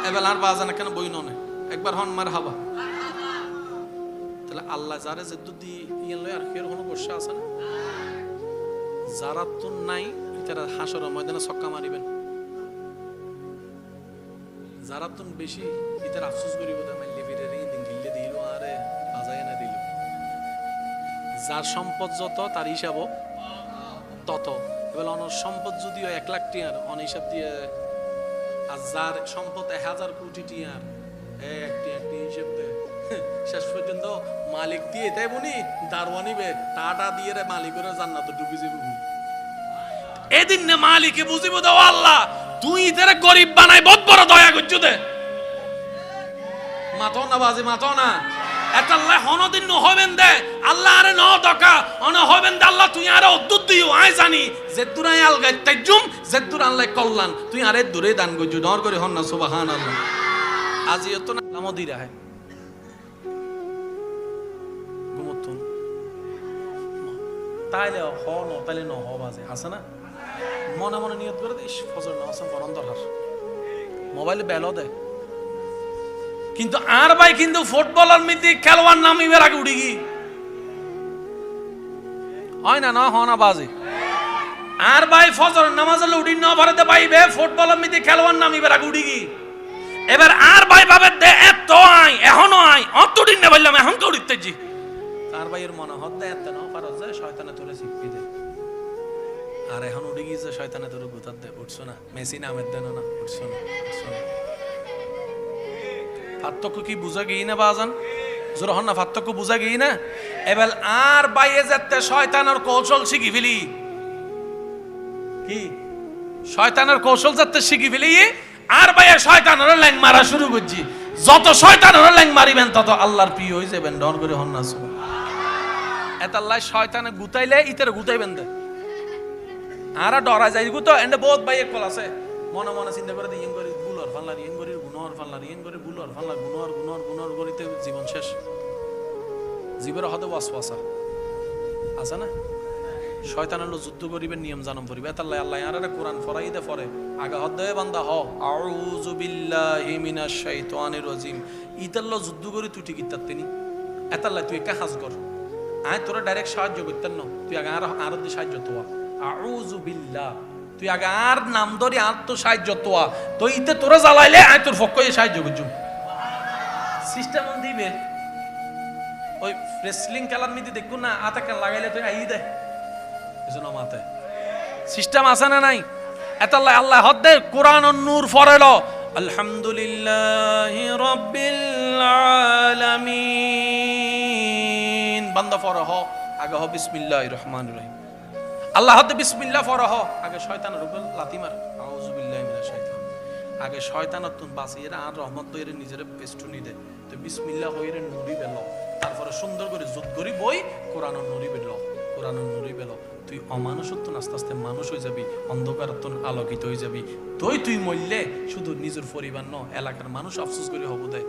এবেল আর বাজানা কেন বই ননে একবার হন মারহাবা তাহলে আল্লাহ যারে জেদ্দু দি ইয়ান লয় আর ফের কোনো বর্ষা আছে না যারা তো নাই এটারা হাসর ময়দানে ছক্কা মারিবেন যারা তো বেশি এটার আফসোস করিব তা মাইলে ফিরে দিন গিল্লে দিল আরে বাজায় না দিল যার সম্পদ যত তার হিসাবও তত এবার অনর সম্পদ যদিও 1 লাখ টিয়ার অন হিসাব দিয়ে আর যার সম্পদ 1000 কোটি টিয়ার একটি হিসাব দেয় শেষ পর্যন্ত মালিক দিয়ে তাই বনি দারওয়ানিবে টাটা দিয়ে রে মালিকের জান্নাত ডুবি যাবে এদিন না মালিকে বুঝিব দাও আল্লাহ তুই ইতারে গরিব বানাই বহুত বড় দয়া করছ দে মাতো না বাজে মাতো না এতাল্লাহ হনদিন ন হবেন দে আল্লাহ আরে ন দকা অন হবেন দে আল্লাহ তুই আরে অদ্দুত দিও আই জানি যে তুরাই আলগাই তাইজুম যে তুর আল্লাহ কল্যাণ তুই আরে দূরে দান করছ ডর করে হন না সুবহানাল্লাহ আজি এত না নামদি রাহে ঘুমতুন তাইলে হ ন তাইলে ন হ বাজে আছে না মনে মনে নিয়ত করে দিস ফজর নামাজ পড়ন দরকার মোবাইলে বেলও দেয় কিন্তু আর ভাই কিন্তু ফুটবলার মিতি খেলোয়াড় নামিবার আগে উড়ি গি হয় না না হনা বাজে আর ভাই ফজর নামাজ উড়ি ন ভরতে পাইবে ফুটবলার মিতি খেলোয়াড় নামিবার আগে উড়ি গি এবার আর ভাই ভাবে দে এত আই এখনো আই অতদিন না বললাম এখন কে উড়িতেছি আর ভাইয়ের মনে হতে এত না পারো যে শয়তানে তোরে শিখবি দে আর এখন উঠে গিয়েছে শয়তানে তোর গুতার দে উঠছো না মেসি নামের দেন না উঠছো না পার্থক্য কি বুঝা গিয়ে না বাজান জোর হন না পার্থক্য বুঝা গিয়ে না এবার আর বাইয়ে যেতে শয়তানের কৌশল শিখি ফেলি কি শয়তানের কৌশল যাতে শিখি ফেলি আর বাইয়ে শয়তানের ল্যাং মারা শুরু করছি যত শয়তানের ল্যাং মারিবেন তত আল্লাহর প্রিয় হয়ে যাবেন ডর করে হন না এত আল্লাহ শয়তানে গুতাইলে ইতারে গুতাইবেন দে আর ডরা যাই তো এন্ড বহুত ভাই এক কল আছে মনে মনে চিন্তা করে দিই করে বুলর ফাল্লার ইন করে গুনর ফাল্লার ইন করে বুলর ফাল্লার গুনর করিতে জীবন শেষ জীবের হতে ওয়াসওয়াসা আছে না শয়তানের যুদ্ধ করিবেন নিয়ম জানম করিবে তাআলা আল্লাহ আর কোরআন ফরাই দে পরে আগা হদে বান্দা হ আউযু বিল্লাহি মিনাশ শাইতানির রাজিম ইতাল্লা যুদ্ধ করি তুই ঠিক ইত্তাতেনি এতাল্লা তুই একা হাজ কর আয় তোরা ডাইরেক্ট সাহায্য করতেন না তুই আগে আর দি সাহায্য তোয়া আউযু বিল্লাহ তুই আগে আর নাম ধরে আর তো সাহায্য তোয়া তো ইতে তোরা জ্বালাইলে আয় তোর পক্ষ হয়ে সাহায্য করছু সিস্টেম দিবে ওই রেসলিং খেলার মধ্যে দেখবো না আতা কেন লাগাইলে তুই আই দে এজন্য মাতে সিস্টেম আছে না নাই এতাল্লাহ আল্লাহ হদ্দে কোরআন ও নূর ফরেল আলহামদুলিল্লাহি রাব্বিল আলামিন বান্দা ফরহ আগে হ বিসমিল্লাহির রহমানির রহিম আল্লাহ হদ্দে বিসমিল্লাহ ফরহ আগে শয়তানের উপর লাথি মার আউযু বিল্লাহি মিনাশ শাইতান আগে শয়তানতুন বাঁচি এরা আর রহমত এর নিজের পেস্টুনি দে তো বিসমিল্লাহ হইরে নুরি বেল তারপরে সুন্দর করে জুত করি বই কোরআন নুরি বেল কোরআন নুরি বেল তুই অমানুষত্ব আস্তে আস্তে মানুষ হয়ে যাবি অন্ধকারত্ব আলোকিত হয়ে যাবি তুই মরলে শুধু নিজের পরিবার ন এলাকার মানুষ আফসোস করে হবো দেয়